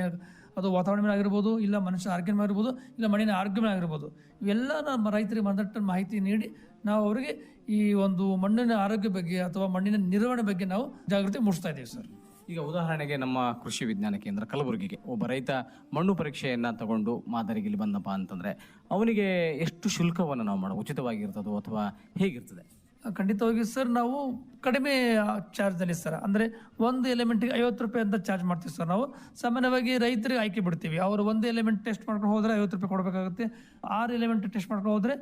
ಅದು ವಾತಾವರಣ ಮೇಲೆ ಆಗಿರ್ಬೋದು, ಇಲ್ಲ ಮನುಷ್ಯ ಆರೋಗ್ಯ ಮೇಲೆ ಆಗಿರ್ಬೋದು, ಇಲ್ಲ ಮಣ್ಣಿನ ಆರೋಗ್ಯ ಮೇಲೆ ಆಗಿರ್ಬೋದು, ಇವೆಲ್ಲ ನಮ್ಮ ರೈತರಿಗೆ ಮನದಟ್ಟ ಮಾಹಿತಿ ನೀಡಿ ನಾವು ಅವರಿಗೆ ಈ ಒಂದು ಮಣ್ಣಿನ ಆರೋಗ್ಯ ಬಗ್ಗೆ ಅಥವಾ ಮಣ್ಣಿನ ನಿರ್ವಹಣೆ ಬಗ್ಗೆ ನಾವು ಜಾಗೃತಿ ಮೂಡಿಸ್ತಾ ಇದ್ದೀವಿ ಸರ್. ಈಗ ಉದಾಹರಣೆಗೆ ನಮ್ಮ ಕೃಷಿ ವಿಜ್ಞಾನ ಕೇಂದ್ರ ಕಲಬುರಗಿಗೆ ಒಬ್ಬ ರೈತ ಮಣ್ಣು ಪರೀಕ್ಷೆಯನ್ನು ತಗೊಂಡು ಮಾದರಿಗೆ ಇಲ್ಲಿ ಬಂದಪ್ಪ ಅಂತಂದರೆ ಅವನಿಗೆ ಎಷ್ಟು ಶುಲ್ಕವನ್ನು ನಾವು ಮಾಡೋ, ಉಚಿತವಾಗಿರ್ತದೋ ಅಥವಾ ಹೇಗಿರ್ತದೆ? ಖಂಡಿತವಾಗಿ ಸರ್, ನಾವು ಕಡಿಮೆ ಚಾರ್ಜ್ನಲ್ಲಿ ಸರ್, ಅಂದರೆ ಒಂದು ಎಲಿಮೆಂಟ್ಗೆ 50 ರೂಪಾಯಿ ಅಂತ ಚಾರ್ಜ್ ಮಾಡ್ತೀವಿ ಸರ್. ನಾವು ಸಾಮಾನ್ಯವಾಗಿ ರೈತರಿಗೆ ಆಯ್ಕೆ ಬಿಡ್ತೀವಿ. ಅವರು ಒಂದು ಎಲಿಮೆಂಟ್ ಟೆಸ್ಟ್ ಮಾಡ್ಕೊಂಡು ಹೋದರೆ 50 ರೂಪಾಯಿ ಕೊಡಬೇಕಾಗುತ್ತೆ. 6 ಎಲಿಮೆಂಟ್ ಟೆಸ್ಟ್ ಮಾಡ್ಕೊಂಡು ಹೋದರೆ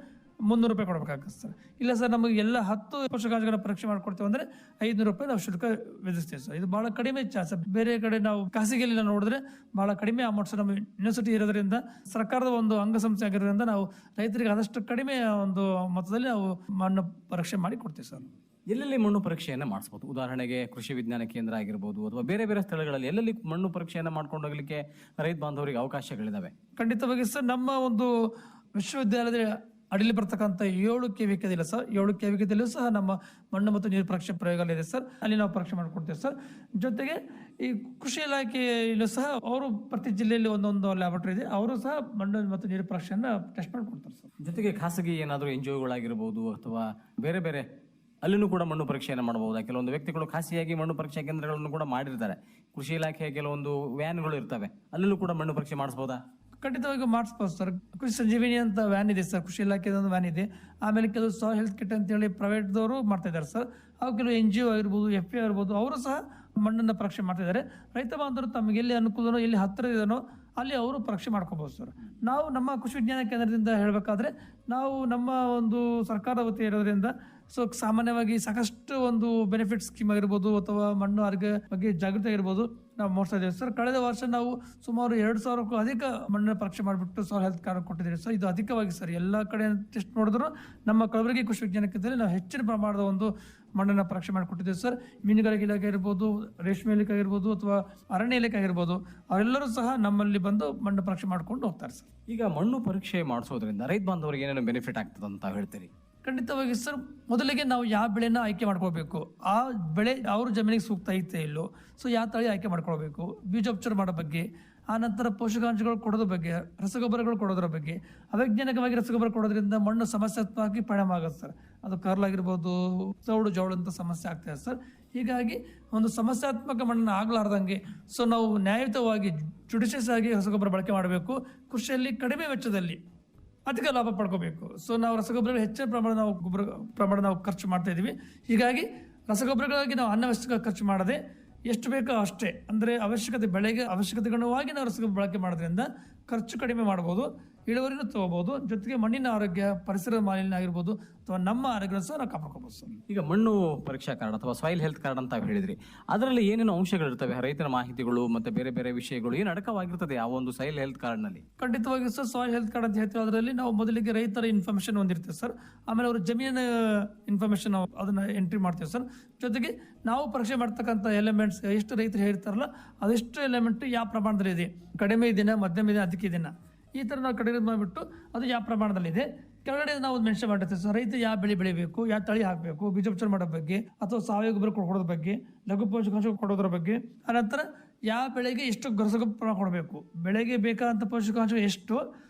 300 ರೂಪಾಯಿ ಕೊಡಬೇಕಾಗುತ್ತೆ ಸರ್. ಇಲ್ಲ ಸರ್, ನಮಗೆ ಎಲ್ಲ 10 ಪೋಷಕಾಂಶಗಳ ಪರೀಕ್ಷೆ ಮಾಡ್ಕೊಡ್ತೀವಿ ಅಂದರೆ 500 ರೂಪಾಯಿ ನಾವು ಶುಲ್ಕ ವಿಧಿಸ್ತೀವಿ ಸರ್. ಇದು ಭಾಳ ಕಡಿಮೆ ಚಾರ್ಜ್. ಬೇರೆ ಕಡೆ ನಾವು ಖಾಸಗಿಯಲ್ಲಿ ನೋಡಿದ್ರೆ ಭಾಳ ಕಡಿಮೆ ಅಮೌಂಟ್ ಸರ್. ನಮ್ಮ ಯೂನಿವರ್ಸಿಟಿ ಇರೋದ್ರಿಂದ, ಸರ್ಕಾರದ ಒಂದು ಅಂಗಸಂಸ್ಥೆ ಆಗಿರೋದ್ರಿಂದ ನಾವು ರೈತರಿಗೆ ಆದಷ್ಟು ಕಡಿಮೆ ಒಂದು ಮೊತ್ತದಲ್ಲಿ ನಾವು ಮಣ್ಣು ಪರೀಕ್ಷೆ ಮಾಡಿ ಕೊಡ್ತೀವಿ ಸರ್. ಎಲ್ಲೆಲ್ಲಿ ಮಣ್ಣು ಪರೀಕ್ಷೆಯನ್ನು ಮಾಡಿಸ್ಬೋದು? ಉದಾಹರಣೆಗೆ ಕೃಷಿ ವಿಜ್ಞಾನ ಕೇಂದ್ರ ಆಗಿರ್ಬೋದು ಅಥವಾ ಬೇರೆ ಬೇರೆ ಸ್ಥಳಗಳಲ್ಲಿ ಎಲ್ಲೆಲ್ಲಿ ಮಣ್ಣು ಪರೀಕ್ಷೆಯನ್ನು ಮಾಡ್ಕೊಂಡು ಹೋಗಲಿಕ್ಕೆ ರೈತ ಬಾಂಧವರಿಗೆ ಅವಕಾಶಗಳಿದ್ದಾವೆ? ಖಂಡಿತವಾಗಿ ಸರ್, ನಮ್ಮ ಒಂದು ವಿಶ್ವವಿದ್ಯಾಲಯದ ಅಡಿಯಲ್ಲಿ ಬರ್ತಕ್ಕಂಥ 7 KVKದಲ್ಲಿ ಸರ್, 7 KVKದಲ್ಲೂ ಸಹ ನಮ್ಮ ಮಣ್ಣು ಮತ್ತು ನೀರು ಪರೀಕ್ಷೆ ಪ್ರಯೋಗಾಲಯ ಇದೆ ಸರ್. ಅಲ್ಲಿ ನಾವು ಪರೀಕ್ಷೆ ಮಾಡಿಕೊಡ್ತೇವೆ ಸರ್. ಜೊತೆಗೆ ಈ ಕೃಷಿ ಇಲಾಖೆಯಲ್ಲೂ ಸಹ ಅವರು ಪ್ರತಿ ಜಿಲ್ಲೆಯಲ್ಲಿ ಒಂದೊಂದು ಲ್ಯಾಬೊರೇಟರಿ ಇದೆ, ಅವರು ಸಹ ಮಣ್ಣು ಮತ್ತು ನೀರು ಪರೀಕ್ಷೆಯನ್ನು ಟೆಸ್ಟ್ ಮಾಡಿಕೊಡ್ತಾರೆ ಸರ್. ಜೊತೆಗೆ ಖಾಸಗಿ ಏನಾದರೂ NGOಗಳಾಗಿರ್ಬೋದು ಅಥವಾ ಬೇರೆ ಬೇರೆ ಅಲ್ಲಿನೂ ಕೂಡ ಮಣ್ಣು ಪರೀಕ್ಷೆಯನ್ನು ಮಾಡಬಹುದಾ? ಕೆಲವೊಂದು ವ್ಯಕ್ತಿಗಳು ಖಾಸಗಿಯಾಗಿ ಮಣ್ಣು ಪರೀಕ್ಷಾ ಕೇಂದ್ರಗಳನ್ನು ಕೂಡ ಮಾಡಿರ್ತಾರೆ. ಕೃಷಿ ಇಲಾಖೆಯ ಕೆಲವೊಂದು ವ್ಯಾನ್ಗಳು ಇರ್ತವೆ, ಅಲ್ಲೂ ಕೂಡ ಮಣ್ಣು ಪರೀಕ್ಷೆ ಮಾಡಿಸ್ಬೋದಾ? ಖಂಡಿತವಾಗಿ ಮಾಡಿಸ್ಬೋದು ಸರ್. ಕೃಷಿ ಸಂಜೀವಿನಿ ಅಂತ ವ್ಯಾನ್ ಇದೆ ಸರ್, ಕೃಷಿ ಇಲಾಖೆದೊಂದು ವ್ಯಾನ್ ಇದೆ. ಆಮೇಲೆ ಕೆಲವು ಸಾಯಿಲ್ ಹೆಲ್ತ್ ಕಿಟ್ ಅಂತೇಳಿ ಪ್ರೈವೇಟ್ದವರು ಮಾಡ್ತಾ ಇದ್ದಾರೆ ಸರ್. ಹಾಗೂ ಕೆಲವು NGO ಆಗಿರ್ಬೋದು, FA ಆಗಿರ್ಬೋದು, ಅವರು ಸಹ ಮಣ್ಣನ್ನು ಪರೀಕ್ಷೆ ಮಾಡ್ತಿದ್ದಾರೆ. ರೈತ ಬಾಂಧವರು ತಮಗೆ ಎಲ್ಲಿ ಅನುಕೂಲನೋ, ಎಲ್ಲಿ ಹತ್ತಿರ ಇದನೋ ಅಲ್ಲಿ ಅವರು ಪರೀಕ್ಷೆ ಮಾಡ್ಕೋಬೋದು ಸರ್. ನಾವು ನಮ್ಮ ಕೃಷಿ ವಿಜ್ಞಾನ ಕೇಂದ್ರದಿಂದ ಹೇಳಬೇಕಾದ್ರೆ, ನಾವು ನಮ್ಮ ಒಂದು ಸರ್ಕಾರದ ವತಿ ಇರೋದ್ರಿಂದ ಸೊ ಸಾಮಾನ್ಯವಾಗಿ ಸಾಕಷ್ಟು ಒಂದು ಬೆನಿಫಿಟ್ ಸ್ಕೀಮ್ ಆಗಿರ್ಬೋದು ಅಥವಾ ಮಣ್ಣು ಆರೋಗ್ಯ ಬಗ್ಗೆ ಜಾಗೃತಿ ಆಗಿರ್ಬೋದು ನಾವು ಮಾಡ್ತಾ ಇದ್ದೇವೆ ಸರ್. ಕಳೆದ ವರ್ಷ ನಾವು ಸುಮಾರು 2,000ಕ್ಕೂ ಅಧಿಕ ಮಣ್ಣಿನ ಪರೀಕ್ಷೆ ಮಾಡಿಬಿಟ್ಟು ಸಾಯಿಲ್ ಹೆಲ್ತ್ ಕಾರ್ಡ್ ಕೊಟ್ಟಿದ್ದೀವಿ ಸರ್. ಇದು ಅಧಿಕವಾಗಿ ಸರ್. ಎಲ್ಲ ಕಡೆ ಟೆಸ್ಟ್ ನೋಡಿದ್ರು ನಮ್ಮ ಕಲಬುರಗಿ ಕೃಷಿ ವಿಜ್ಞಾನ ಕೇಂದ್ರದಲ್ಲಿ ನಾವು ಹೆಚ್ಚಿನ ಪ್ರಮಾಣದ ಒಂದು ಮಣ್ಣನ್ನು ಪರೀಕ್ಷೆ ಮಾಡಿಕೊಟ್ಟಿದ್ದೇವೆ ಸರ್. ಮೀನುಗಾರಿಕೆ ಇಲಾಖೆ ಆಗಿರ್ಬೋದು, ರೇಷ್ಮೆ ಇಲಾಖೆ ಆಗಿರ್ಬೋದು ಅಥವಾ ಅರಣ್ಯ ಇಲಾಖೆ ಆಗಿರ್ಬೋದು, ಅವರೆಲ್ಲರೂ ಸಹ ನಮ್ಮಲ್ಲಿ ಬಂದು ಮಣ್ಣು ಪರೀಕ್ಷೆ ಮಾಡ್ಕೊಂಡು ಹೋಗ್ತಾರೆ ಸರ್. ಈಗ ಮಣ್ಣು ಪರೀಕ್ಷೆ ಮಾಡಿಸೋದ್ರಿಂದ ರೈತ ಬಾಂಧವರಿಗೆ ಏನೇನು ಬೆನಿಫಿಟ್ ಆಗ್ತದೆ ಅಂತ ಹೇಳ್ತೀರಿ? ಖಂಡಿತವಾಗಿ ಸರ್, ಮೊದಲಿಗೆ ನಾವು ಯಾವ ಬೆಳೆನ ಆಯ್ಕೆ ಮಾಡ್ಕೊಳ್ಬೇಕು, ಆ ಬೆಳೆ ಅವ್ರ ಜಮೀನಿಗೆ ಸೂಕ್ತ ಐತೆ ಇಲ್ಲೋ, ಸೊ ಯಾವ ತಳಿ ಆಯ್ಕೆ ಮಾಡ್ಕೊಳ್ಬೇಕು, ಬೀಜೋಪಚಾರ ಮಾಡೋ ಬಗ್ಗೆ, ಆ ನಂತರ ಪೋಷಕಾಂಶಗಳು ಕೊಡೋದ್ರ ಬಗ್ಗೆ, ರಸಗೊಬ್ಬರಗಳು ಕೊಡೋದ್ರ ಬಗ್ಗೆ. ಅವೈಜ್ಞಾನಿಕವಾಗಿ ರಸಗೊಬ್ಬರ ಕೊಡೋದ್ರಿಂದ ಮಣ್ಣು ಸಮಸ್ಯಾತ್ಮಕವಾಗಿ ಪರಿಣಾಮ ಆಗುತ್ತೆ ಸರ್. ಅದು ಕರ್ಲಾಗಿರ್ಬೋದು, ತೌಡು ಜೋಳ ಅಂತ ಸಮಸ್ಯೆ ಆಗ್ತದೆ ಸರ್. ಹೀಗಾಗಿ ಒಂದು ಸಮಸ್ಯಾತ್ಮಕ ಮಣ್ಣನ್ನು ಆಗಲಾರ್ದಂಗೆ ಸೊ ನಾವು ನ್ಯಾಯಯುತವಾಗಿ ಜುಡಿಷಿಯಸ್ ಆಗಿ ರಸಗೊಬ್ಬರ ಬಳಕೆ ಮಾಡಬೇಕು. ಕೃಷಿಯಲ್ಲಿ ಕಡಿಮೆ ವೆಚ್ಚದಲ್ಲಿ ಅಧಿಕ ಲಾಭ ಪಡ್ಕೋಬೇಕು. ಸೊ ನಾವು ರಸಗೊಬ್ಬರಗಳು ಹೆಚ್ಚಿನ ಪ್ರಮಾಣ ನಾವು ಖರ್ಚು ಮಾಡ್ತಾ ಇದ್ದೀವಿ. ಹೀಗಾಗಿ ರಸಗೊಬ್ಬರಗಳಾಗಿ ನಾವು ಅನವಶ್ಯಕ ಖರ್ಚು ಮಾಡದೆ ಎಷ್ಟು ಬೇಕೋ ಅಷ್ಟೇ, ಅಂದರೆ ಅವಶ್ಯಕತೆ ಬೆಳೆಗೆ ಅವಶ್ಯಕತೆಗನುವಾಗಿ ನಾವು ರಸಗೊಬ್ಬರ ಬಳಕೆ ಮಾಡೋದ್ರಿಂದ ಖರ್ಚು ಕಡಿಮೆ ಮಾಡ್ಬೋದು. ಇಳುವರಿನೂ ತಗೋಬಹುದು. ಜೊತೆಗೆ ಮಣ್ಣಿನ ಆರೋಗ್ಯ, ಪರಿಸರ ಮಾಲಿನ್ಯ ಆಗಿರ್ಬೋದು ಅಥವಾ ನಮ್ಮ ಆರೋಗ್ಯ ಸಹ ನಾವು ಕಾಪಾಡ್ಕೋಬಹುದು ಸರ್. ಈಗ ಮಣ್ಣು ಪರೀಕ್ಷಾ ಕಾರ್ಡ್ ಅಥವಾ ಸಾಯಿಲ್ ಹೆಲ್ತ್ ಕಾರ್ಡ್ ಅಂತ ಹೇಳಿದ್ರಿ, ಅದರಲ್ಲಿ ಏನೇನು ಅಂಶಗಳಿರ್ತವೆ, ರೈತರ ಮಾಹಿತಿಗಳು ಮತ್ತೆ ಬೇರೆ ಬೇರೆ ವಿಷಯಗಳು ಏನು ಅಡಕವಾಗಿರ್ತದೆ ಆ ಒಂದು ಸಾಯಿಲ್ ಹೆಲ್ತ್ ಕಾರ್ಡ್ ನಲ್ಲಿ? ಖಂಡಿತವಾಗಿ ಸರ್, ಸಾಯಿಲ್ ಹೆಲ್ತ್ ಕಾರ್ಡ್ ಅಂತ ಹೇಳ್ತೀವಿ. ಅದರಲ್ಲಿ ನಾವು ಮೊದಲಿಗೆ ರೈತರ ಇನ್ಫಾರ್ಮೇಶನ್ ಹೊಂದಿರ್ತೇವೆ ಸರ್. ಆಮೇಲೆ ಅವರು ಜಮೀನಿನ ಇನ್ಫಾರ್ಮೇಶನ್ ನಾವು ಅದನ್ನ ಎಂಟ್ರಿ ಮಾಡ್ತೇವೆ ಸರ್. ಜೊತೆಗೆ ನಾವು ಪರೀಕ್ಷೆ ಮಾಡ್ತಕ್ಕಂಥ ಎಲಿಮೆಂಟ್ಸ್ ಎಷ್ಟು ರೈತರು ಹೇಳ್ತಾರಲ್ಲ ಅದೆಷ್ಟು ಎಲಿಮೆಂಟ್ ಯಾವ ಪ್ರಮಾಣದಲ್ಲಿ ಇದೆ, ಕಡಿಮೆ ಇದೆನಾ, ಮಧ್ಯಮ ಇದೆ, ಅದಕ್ಕೆ ಇದೆನಾ, ಈ ಥರ ನಾವು ಕಡಿಮೆ ಮಾಡಿಬಿಟ್ಟು ಅದು ಯಾವ ಪ್ರಮಾಣದಲ್ಲಿದೆ ಕೆಳಗಡೆ ನಾವು ಮೆನ್ಷನ್ ಮಾಡಿರ್ತೇವೆ ಸರ್. ರೈತ ಯಾವ ಬೆಳೆ ಬೆಳಿಬೇಕು, ಯಾವ ತಳಿ ಹಾಕಬೇಕು, ಬೀಜೋಪಚಾರ ಮಾಡೋ ಬಗ್ಗೆ ಅಥವಾ ಸಾವಯವ ಗೊಬ್ಬರ ಕೊಡೋದ್ರ ಬಗ್ಗೆ, ಲಘು ಪೋಷಕಾಂಶ ಕೊಡೋದ್ರ ಬಗ್ಗೆ, ಅನಂತರ ಯಾವ ಬೆಳೆಗೆ ಎಷ್ಟು ರಸಗೊಬ್ಬರ ಕೊಡಬೇಕು, ಬೆಳೆಗೆ ಬೇಕಾದಂಥ ಪೋಷಕಾಂಶ ಎಷ್ಟು,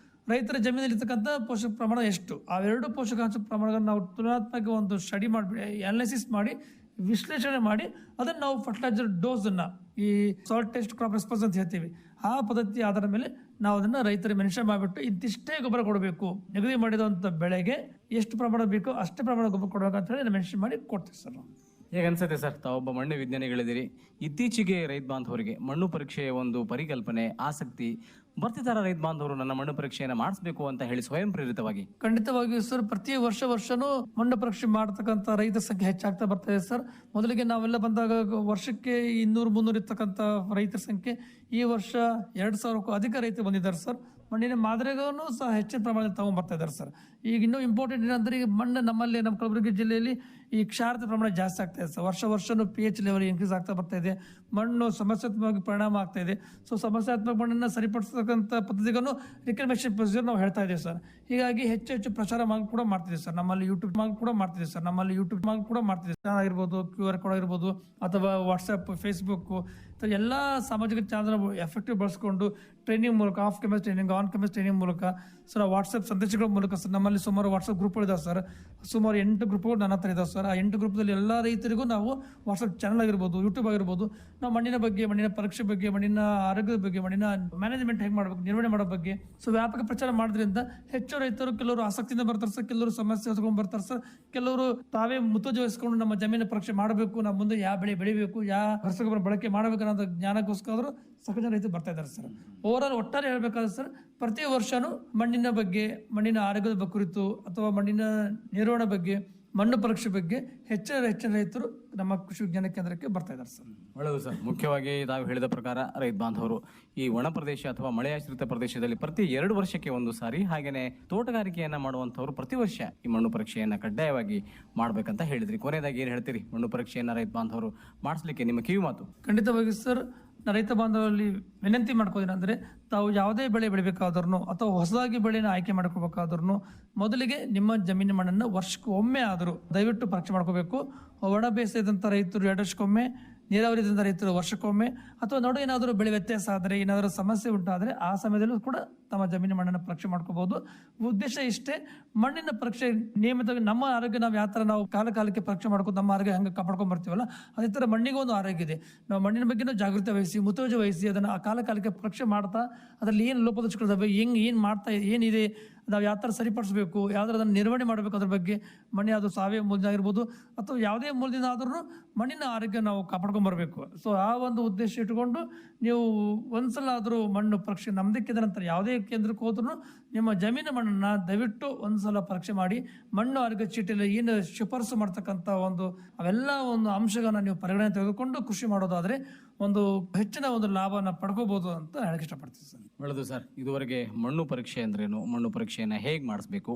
ರೈತರ ಜಮೀನಲ್ಲಿ ಇರ್ತಕ್ಕಂಥ ಪೋಷಕ ಪ್ರಮಾಣ ಎಷ್ಟು, ಅವೆರಡು ಪೋಷಕಾಂಶ ಪ್ರಮಾಣಗಳನ್ನು ನಾವು ತುಲನಾತ್ಮಕ ಒಂದು ಸ್ಟಡಿ ಮಾಡಿ ಅನಾಲಿಸಿಸ್ ಮಾಡಿ ವಿಶ್ಲೇಷಣೆ ಮಾಡಿ ಅದನ್ನು ನಾವು ಫರ್ಟಿಲೈಸರ್ ಡೋಸನ್ನು ಈ ಸಾಯಿಲ್ ಟೆಸ್ಟ್ ಕ್ರಾಪ್ ರೆಸ್ಪಾನ್ಸ್ ಅಂತ ಹೇಳ್ತೀವಿ, ಆ ಪದ್ಧತಿ ಆಧಾರದ ಮೇಲೆ ನಾವು ಅದನ್ನು ರೈತರಿಗೆ ಮೆನ್ಷನ್ ಮಾಡಿಬಿಟ್ಟು ಇಂತಿಷ್ಟೇ ಗೊಬ್ಬರ ಕೊಡಬೇಕು, ನಿಗದಿ ಮಾಡಿದಂಥ ಬೆಳೆಗೆ ಎಷ್ಟು ಪ್ರಮಾಣ ಬೇಕೋ ಅಷ್ಟೇ ಪ್ರಮಾಣ ಗೊಬ್ಬರ ಕೊಡಬೇಕು ಅಂತ ಹೇಳಿ ಮೆನ್ಷನ್ ಮಾಡಿ ಕೊಡ್ತೀವಿ ಸರ್ ನಾವು. ಹೇಗೆ ಅನ್ಸುತ್ತೆ ಸರ್, ತಾವೊಬ್ಬ ಮಣ್ಣು ವಿಜ್ಞಾನಿಗಳಿದ್ದೀರಿ, ಇತ್ತೀಚೆಗೆ ರೈತ ಬಾಂಧವರಿಗೆ ಮಣ್ಣು ಪರೀಕ್ಷೆಯ ಒಂದು ಪರಿಕಲ್ಪನೆ, ಆಸಕ್ತಿ ಬರ್ತಿದ್ದಾರ ರೈತ ಬಾಂಧವರು ನನ್ನ ಮಣ್ಣು ಪರೀಕ್ಷೆಯನ್ನು ಮಾಡಿಸ್ಬೇಕು ಅಂತ ಹೇಳಿ ಸ್ವಯಂ ಪ್ರೇರಿತವಾಗಿ? ಖಂಡಿತವಾಗಿಯೂ ಸರ್, ಪ್ರತಿ ವರ್ಷನೂ ಮಣ್ಣು ಪರೀಕ್ಷೆ ಮಾಡತಕ್ಕಂಥ ರೈತರ ಸಂಖ್ಯೆ ಹೆಚ್ಚಾಗ್ತಾ ಬರ್ತಾ ಇದೆ ಸರ್. ಮೊದಲಿಗೆ ನಾವೆಲ್ಲ ಬಂದಾಗ ವರ್ಷಕ್ಕೆ 200-300 ಇರ್ತಕ್ಕಂಥ ರೈತರ ಸಂಖ್ಯೆ ಈ ವರ್ಷ 2000ಕ್ಕೂ ಅಧಿಕ ರೈತರು ಬಂದಿದ್ದಾರೆ ಸರ್. ಮಣ್ಣಿನ ಮಾದರಿಗಳನ್ನು ಸಹ ಹೆಚ್ಚಿನ ಪ್ರಮಾಣದಲ್ಲಿ ತಗೊಂಡ್ಬರ್ತಾ ಇದ್ದಾರೆ ಸರ್. ಈಗ ಇನ್ನೂ ಇಂಪಾರ್ಟೆಂಟ್ ಏನಂದ್ರೆ, ಈಗ ಮಣ್ಣು ನಮ್ಮಲ್ಲಿ ನಮ್ಮ ಕಲಬುರಗಿ ಜಿಲ್ಲೆಯಲ್ಲಿ ಈ ಕ್ಷಾರತೆ ಪ್ರಮಾಣ ಜಾಸ್ತಿ ಆಗ್ತಾ ಇದೆ ಸರ್. ವರ್ಷನೂ pH ಲೆವೆಲ್ ಇನ್ಕ್ರೀಸ್ ಆಗ್ತಾ ಬರ್ತಾ ಇದೆ. ಮಣ್ಣು ಸಮಸ್ಯಾತ್ಮಕವಾಗಿ ಪರಿಣಾಮ ಆಗ್ತಾ ಇದೆ. ಸೊ ಸಮಸ್ಯಾತ್ಮಕ ಮಣ್ಣನ್ನು ಸರಿಪಡಿಸತಕ್ಕಂಥ ಪದ್ಧತಿಗಳನ್ನು ರಿಕಮೆಂಡೇಶನ್ ಪ್ರೊಸೀಜರ್ ನಾವು ಹೇಳ್ತಾ ಇದ್ದೀವಿ ಸರ್. ಹೀಗಾಗಿ ಹೆಚ್ಚು ಪ್ರಚಾರ ಕೂಡ ಮಾಡ್ತಿದ್ದೀವಿ ಸರ್. ನಮ್ಮಲ್ಲಿ ಯೂಟ್ಯೂಬ್ ಕೂಡ ಮಾಡ್ತಿದ್ದೀವಿ ಸರ್. ಆಗಿರ್ಬೋದು, QR ಕೋಡ್ ಆಗಿರ್ಬೋದು, ಅಥವಾ ವಾಟ್ಸಪ್, ಫೇಸ್ಬುಕ್ ಎಲ್ಲ ಸಾಮಾಜಿಕ ಚಾನಲ್ ಎಫೆಕ್ಟಿವ್ ಬಳಸ್ಕೊಂಡು ಟ್ರೈನಿಂಗ್ ಮೂಲಕ, of campus training, on campus training ಮೂಲಕ ಸರ್, ವಾಟ್ಸಪ್ ಸಂದೇಶಗಳ ಮೂಲಕ ಸರ್, ನಮ್ಮಲ್ಲಿ ಸುಮಾರು ವಾಟ್ಸಪ್ ಗ್ರೂಪ್ಗಳಿದಾವೆ ಸರ್. ಸುಮಾರು 8 ಗ್ರೂಪ್ಗಳು ನನ್ನ ಹತ್ರ ಇದಾವೆ ಸರ್. ಆ 8 ಗ್ರೂಪ್ದಲ್ಲಿ ಎಲ್ಲ ರೈತರಿಗೂ ನಾವು ವಾಟ್ಸಪ್ ಚಾನಲ್ ಆಗಿರ್ಬೋದು, ಯೂಟ್ಯೂಬ್ ಆಗಿರ್ಬೋದು, ನಾವು ಮಣ್ಣಿನ ಬಗ್ಗೆ, ಮಣ್ಣಿನ ಪರೀಕ್ಷೆ ಬಗ್ಗೆ, ಮಣ್ಣಿನ ಆರೋಗ್ಯದ ಬಗ್ಗೆ, ಮಣ್ಣಿನ ಮ್ಯಾನೇಜ್ಮೆಂಟ್ ಹೇಗೆ ಮಾಡಬೇಕು, ನಿರ್ವಹಣೆ ಮಾಡೋ ಬಗ್ಗೆ ಸೊ ವ್ಯಾಪಕ ಪ್ರಚಾರ ಮಾಡೋದ್ರಿಂದ ಹೆಚ್ಚು ರೈತರು ಕೆಲವರು ಆಸಕ್ತಿಯಿಂದ ಬರ್ತಾರೆ ಸರ್, ಕೆಲವರು ಸಮಸ್ಯೆ ಹೊತ್ಕೊಂಡು ಬರ್ತಾರೆ ಸರ್, ಕೆಲವರು ತಾವೇ ಮುತುವರ್ಜಿ ವಹಿಸ್ಕೊಂಡು ನಮ್ಮ ಜಮೀನು ಪರೀಕ್ಷೆ ಮಾಡಬೇಕು, ನಮ್ಮ ಮುಂದೆ ಯಾವ ಬೆಳೆ ಬೆಳಿಬೇಕು, ಯಾವ ರಸಗೊಬ್ಬರ ಬಳಕೆ ಮಾಡಬೇಕು ಅನ್ನೋ ಜ್ಞಾನಕ್ಕೋಸ್ಕರ ಸಾಕಷ್ಟು ಜನ ರೈತರು ಬರ್ತಾ ಇದ್ದಾರೆ ಸರ್. ಓವರಾಲ್ ಒಟ್ಟಾರೆ ಹೇಳ್ಬೇಕಾದ್ರೆ ಸರ್, ಪ್ರತಿ ವರ್ಷನೂ ಮಣ್ಣಿನ ಬಗ್ಗೆ, ಮಣ್ಣಿನ ಆರೋಗ್ಯದ ಕುರಿತು ಅಥವಾ ಮಣ್ಣಿನ ನಿರ್ವಹಣೆ ಬಗ್ಗೆ, ಮಣ್ಣು ಪರೀಕ್ಷೆ ಬಗ್ಗೆ ಹೆಚ್ಚಿನ ರೈತರು ನಮ್ಮ ಕೃಷಿ ವಿಜ್ಞಾನ ಕೇಂದ್ರಕ್ಕೆ ಬರ್ತಾ ಇದ್ದಾರೆ ಸರ್. ಒಳ್ಳೆಯದು ಸರ್. ಮುಖ್ಯವಾಗಿ ತಾವು ಹೇಳಿದ ಪ್ರಕಾರ ರೈತ ಬಾಂಧವರು ಈ ಒಣ ಪ್ರದೇಶ ಅಥವಾ ಮಳೆಯಾಶ್ರಿತ ಪ್ರದೇಶದಲ್ಲಿ ಪ್ರತಿ 2 ವರ್ಷಕ್ಕೆ ಒಂದು ಸಾರಿ, ಹಾಗೇನೆ ತೋಟಗಾರಿಕೆಯನ್ನ ಮಾಡುವಂತವರು ಪ್ರತಿ ವರ್ಷ ಈ ಮಣ್ಣು ಪರೀಕ್ಷೆಯನ್ನ ಕಡ್ಡಾಯವಾಗಿ ಮಾಡ್ಬೇಕಂತ ಹೇಳಿದ್ರಿ. ಕೊನೆಯದಾಗಿ ಏನು ಹೇಳ್ತೀರಿ, ಮಣ್ಣು ಪರೀಕ್ಷೆಯನ್ನ ರೈತ ಬಾಂಧವರು ಮಾಡಿಸ್ಲಿಕ್ಕೆ ನಿಮ್ಮ ಕಿವಿ ಮಾತು? ಖಂಡಿತವಾಗಿ ಸರ್, ರೈತ ಬಾಂಧವರಲ್ಲಿ ವಿನಂತಿ ಮಾಡ್ಕೋದೇನೆಂದರೆ, ತಾವು ಯಾವುದೇ ಬೆಳೆ ಬೆಳಿಬೇಕಾದ್ರೂ ಅಥವಾ ಹೊಸದಾಗಿ ಬೆಳೆನ ಆಯ್ಕೆ ಮಾಡ್ಕೋಬೇಕಾದ್ರೂ ಮೊದಲಿಗೆ ನಿಮ್ಮ ಜಮೀನಿನ ಮಣ್ಣನ್ನು ವರ್ಷಕ್ಕೆ ಒಮ್ಮೆ ಆದರೂ ದಯವಿಟ್ಟು ಪರೀಕ್ಷೆ ಮಾಡ್ಕೋಬೇಕು. ಒಣ ಬೇಸಾಯದಂಥ ರೈತರು 2 ವರ್ಷಕ್ಕೊಮ್ಮೆ, ನೀರಾವರಿಯಿಂದ ರೈತರು ವರ್ಷಕ್ಕೊಮ್ಮೆ, ಅಥವಾ ನಡು ಏನಾದರೂ ಬೆಳೆ ವ್ಯತ್ಯಾಸ ಆದರೆ, ಏನಾದರೂ ಸಮಸ್ಯೆ ಉಂಟಾದರೆ ಆ ಸಮಯದಲ್ಲೂ ಕೂಡ ತಮ್ಮ ಜಮೀನಿನ ಮಣ್ಣನ್ನು ಪರೀಕ್ಷೆ ಮಾಡ್ಕೋಬಹುದು. ಉದ್ದೇಶ ಇಷ್ಟೇ, ಮಣ್ಣಿನ ಪರೀಕ್ಷೆ ನಿಯಮಿತವಾಗಿ ನಮ್ಮ ಆರೋಗ್ಯ ನಾವು ಯಾವ ಥರ ನಾವು ಕಾಲಕ್ಕೆ ಪರೀಕ್ಷೆ ಮಾಡ್ಕೊಂಡು ನಮ್ಮ ಆರೋಗ್ಯ ಹೆಂಗೆ ಕಾಪಾಡ್ಕೊಂಡು ಬರ್ತೀವಲ್ಲ, ಅದೇ ಥರ ಮಣ್ಣಿಗೂ ಒಂದು ಆರೋಗ್ಯ ಇದೆ. ನಾವು ಮಣ್ಣಿನ ಬಗ್ಗೆನೂ ಜಾಗೃತಿ ವಹಿಸಿ, ಮುತುವರ್ಜಿ ವಹಿಸಿ, ಅದನ್ನು ಆ ಕಾಲಕ್ಕೆ ಪರೀಕ್ಷೆ ಮಾಡ್ತಾ ಅದರಲ್ಲಿ ಏನು ಲೋಪದೋಷಗಳಿದಾವೆ, ಏನು ಮಾಡ್ತಾ ಏನಿದೆ, ನಾವು ಯಾವ ಥರ ಸರಿಪಡಿಸಬೇಕು, ಯಾವ್ದಾರು ಅದನ್ನು ನಿರ್ವಹಣೆ ಮಾಡಬೇಕು, ಅದ್ರ ಬಗ್ಗೆ ಮಣ್ಣು ಯಾವುದು ಸಾವಯವ ಮೂಲದಿಂದ ಆಗಿರ್ಬೋದು ಅಥವಾ ಯಾವುದೇ ಮೂಲದಿಂದ ಆದ್ರೂ ಮಣ್ಣಿನ ಆರೋಗ್ಯ ನಾವು ಕಾಪಾಡ್ಕೊಂಡು ಬರಬೇಕು. ಸೊ ಆ ಒಂದು ಉದ್ದೇಶ ಇಟ್ಕೊಂಡು ನೀವು ಒಂದ್ಸಲ ಆದರೂ ಮಣ್ಣು ಪರೀಕ್ಷೆ ನಮ್ದಕ್ಕಿದ ನಂತರ ಯಾವುದೇ ಕೇಂದ್ರಕ್ಕೆ ಹೋದ್ರೂ ನಿಮ್ಮ ಜಮೀನು ಮಣ್ಣನ್ನು ದಯವಿಟ್ಟು ಒಂದ್ಸಲ ಪರೀಕ್ಷೆ ಮಾಡಿ, ಮಣ್ಣು ಆರೋಗ್ಯ ಚೀಟಿಯಲ್ಲಿ ಏನು ಶಿಫಾರಸು ಮಾಡ್ತಕ್ಕಂಥ ಅವೆಲ್ಲ ಒಂದು ಅಂಶಗಳನ್ನ ನೀವು ಪರಿಗಣನೆ ತೆಗೆದುಕೊಂಡು ಕೃಷಿ ಮಾಡೋದಾದರೆ ಒಂದು ಹೆಚ್ಚಿನ ಒಂದು ಲಾಭನ ಪಡ್ಕೋಬಹುದು ಅಂತ ಹೇಳಕ್ಕೆ ಇಷ್ಟಪಡ್ತೀನಿ ಸರ್. ಒಳ್ಳೆಯದು ಸರ್. ಇದುವರೆಗೆ ಮಣ್ಣು ಪರೀಕ್ಷೆ ಅಂದ್ರೇನು, ಮಣ್ಣು ಪರೀಕ್ಷೆಯನ್ನು ಹೇಗೆ ಮಾಡಿಸ್ಬೇಕು,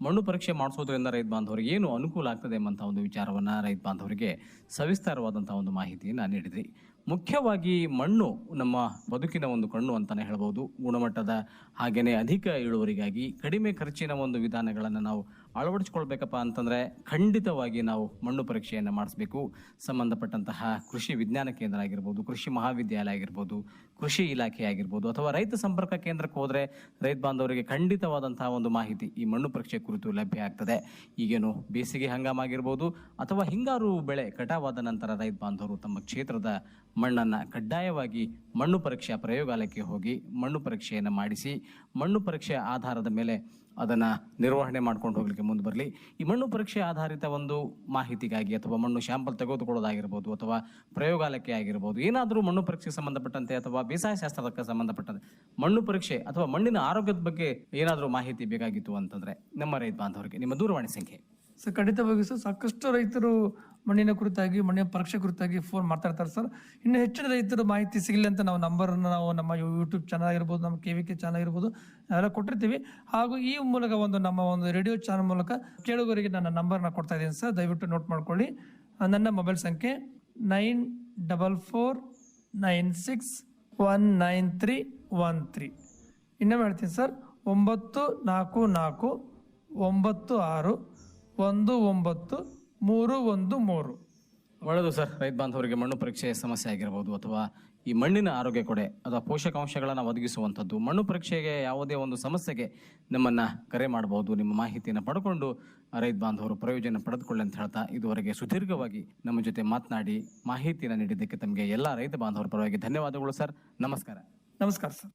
ಮಣ್ಣು ಪರೀಕ್ಷೆ ಮಾಡಿಸೋದ್ರಿಂದ ರೈತ ಬಾಂಧವರಿಗೆ ಏನು ಅನುಕೂಲ ಆಗ್ತದೆ ಎಂಬಂಥ ಒಂದು ವಿಚಾರವನ್ನು ರೈತ ಬಾಂಧವರಿಗೆ ಸವಿಸ್ತಾರವಾದಂಥ ಒಂದು ಮಾಹಿತಿಯನ್ನು ನೀಡಿದ್ರಿ. ಮುಖ್ಯವಾಗಿ ಮಣ್ಣು ನಮ್ಮ ಬದುಕಿನ ಒಂದು ಕಣ್ಣು ಅಂತಲೇ ಹೇಳ್ಬೋದು. ಗುಣಮಟ್ಟದ ಹಾಗೆಯೇ ಅಧಿಕ ಇಳುವರಿಗಾಗಿ ಕಡಿಮೆ ಖರ್ಚಿನ ಒಂದು ವಿಧಾನಗಳನ್ನು ನಾವು ಅಳವಡಿಸ್ಕೊಳ್ಬೇಕಪ್ಪ ಅಂತಂದರೆ ಖಂಡಿತವಾಗಿ ನಾವು ಮಣ್ಣು ಪರೀಕ್ಷೆಯನ್ನು ಮಾಡಿಸ್ಬೇಕು. ಸಂಬಂಧಪಟ್ಟಂತಹ ಕೃಷಿ ವಿಜ್ಞಾನ ಕೇಂದ್ರ ಆಗಿರ್ಬೋದು, ಕೃಷಿ ಮಹಾವಿದ್ಯಾಲಯ ಆಗಿರ್ಬೋದು, ಕೃಷಿ ಇಲಾಖೆ ಆಗಿರ್ಬೋದು, ಅಥವಾ ರೈತ ಸಂಪರ್ಕ ಕೇಂದ್ರಕ್ಕೆ ಹೋದರೆ ರೈತ ಬಾಂಧವರಿಗೆ ಖಂಡಿತವಾದಂತಹ ಒಂದು ಮಾಹಿತಿ ಈ ಮಣ್ಣು ಪರೀಕ್ಷೆ ಕುರಿತು ಲಭ್ಯ ಆಗ್ತದೆ. ಈಗೇನು ಬೇಸಿಗೆ ಹಂಗಾಮ ಆಗಿರ್ಬೋದು ಅಥವಾ ಹಿಂಗಾರು ಬೆಳೆ ಕಟಾವಾದ ನಂತರ ರೈತ ಬಾಂಧವರು ತಮ್ಮ ಕ್ಷೇತ್ರದ ಮಣ್ಣನ್ನು ಕಡ್ಡಾಯವಾಗಿ ಮಣ್ಣು ಪರೀಕ್ಷಾ ಪ್ರಯೋಗಾಲಯಕ್ಕೆ ಹೋಗಿ ಮಣ್ಣು ಪರೀಕ್ಷೆಯನ್ನು ಮಾಡಿಸಿ, ಮಣ್ಣು ಪರೀಕ್ಷೆಯ ಆಧಾರದ ಮೇಲೆ ಅದನ್ನು ನಿರ್ವಹಣೆ ಮಾಡ್ಕೊಂಡು ಹೋಗ್ಲಿಕ್ಕೆ ಮುಂದೆ ಬರಲಿ. ಈ ಮಣ್ಣು ಪರೀಕ್ಷೆ ಆಧಾರಿತ ಒಂದು ಮಾಹಿತಿಗಾಗಿ ಅಥವಾ ಮಣ್ಣು ಶಾಂಪಲ್ ತೆಗೆದುಕೊಳ್ಳೋದಾಗಿರ್ಬೋದು ಅಥವಾ ಪ್ರಯೋಗಾಲಯಕ್ಕೆ ಆಗಿರ್ಬೋದು, ಏನಾದರೂ ಮಣ್ಣು ಪರೀಕ್ಷೆಗೆ ಸಂಬಂಧಪಟ್ಟಂತೆ ಅಥವಾ ಬೇಸಾಯ ಶಾಸ್ತ್ರಕ್ಕೆ ಸಂಬಂಧಪಟ್ಟಂತೆ ಮಣ್ಣು ಪರೀಕ್ಷೆ ಅಥವಾ ಮಣ್ಣಿನ ಆರೋಗ್ಯದ ಬಗ್ಗೆ ಏನಾದರೂ ಮಾಹಿತಿ ಬೇಕಾಗಿತ್ತು ಅಂತಂದರೆ ನಮ್ಮ ರೈತ ಬಾಂಧವರಿಗೆ ನಿಮ್ಮ ದೂರವಾಣಿ ಸಂಖ್ಯೆ. ಸರ್ ಖಂಡಿತವಾಗಿ ಸರ್, ಸಾಕಷ್ಟು ರೈತರು ಮಣ್ಣಿನ ಕುರಿತಾಗಿ ಮಣ್ಣಿನ ಪರೀಕ್ಷೆ ಕುರಿತಾಗಿ ಫೋನ್ ಮಾಡ್ತಾ ಸರ್. ಇನ್ನು ಹೆಚ್ಚಿನ ರೈತರು ಮಾಹಿತಿ ಸಿಗಲಿ ಅಂತ ನಾವು ನಂಬರನ್ನು ನಾವು ನಮ್ಮ ಯೂಟ್ಯೂಬ್ ಚಾನಲ್ ಆಗಿರ್ಬೋದು, ನಮ್ಮ KVK ಚಾನಲ್ ಆಗಿರ್ಬೋದು ಎಲ್ಲ ಕೊಟ್ಟಿರ್ತೀವಿ. ಹಾಗೂ ಈ ಮೂಲಕ ನಮ್ಮ ಒಂದು ರೇಡಿಯೋ ಚಾನಲ್ ಮೂಲಕ ಕೇಳುಗರಿಗೆ ನನ್ನ ನಂಬರ್ನ ಕೊಡ್ತಾ ಇದ್ದೀನಿ ಸರ್, ದಯವಿಟ್ಟು ನೋಟ್ ಮಾಡ್ಕೊಳ್ಳಿ. ನನ್ನ ಮೊಬೈಲ್ ಸಂಖ್ಯೆ 9449619313. ಇನ್ನೊಮ್ಮೆ ಹೇಳ್ತೀನಿ ಸರ್, 944961913. ಒಳ್ಳೆಯದು ಸರ್. ರೈತ ಬಾಂಧವರಿಗೆ ಮಣ್ಣು ಪರೀಕ್ಷೆ ಸಮಸ್ಯೆ ಆಗಿರ್ಬೋದು ಅಥವಾ ಈ ಮಣ್ಣಿನ ಆರೋಗ್ಯ ಕೊಡೆ ಅಥವಾ ಪೋಷಕಾಂಶಗಳನ್ನು ಒದಗಿಸುವಂಥದ್ದು, ಮಣ್ಣು ಪರೀಕ್ಷೆಗೆ ಯಾವುದೇ ಒಂದು ಸಮಸ್ಯೆಗೆ ನಮ್ಮನ್ನು ಕರೆ ಮಾಡಬಹುದು. ನಿಮ್ಮ ಮಾಹಿತಿಯನ್ನು ಪಡ್ಕೊಂಡು ರೈತ ಬಾಂಧವರು ಪ್ರಯೋಜನ ಪಡೆದುಕೊಳ್ಳಿ ಅಂತ ಹೇಳ್ತಾ, ಇದುವರೆಗೆ ಸುದೀರ್ಘವಾಗಿ ನಮ್ಮ ಜೊತೆ ಮಾತನಾಡಿ ಮಾಹಿತಿಯನ್ನು ನೀಡಿದ್ದಕ್ಕೆ ತಮಗೆ ಎಲ್ಲ ರೈತ ಬಾಂಧವರ ಪರವಾಗಿ ಧನ್ಯವಾದಗಳು ಸರ್. ನಮಸ್ಕಾರ. ನಮಸ್ಕಾರ ಸರ್.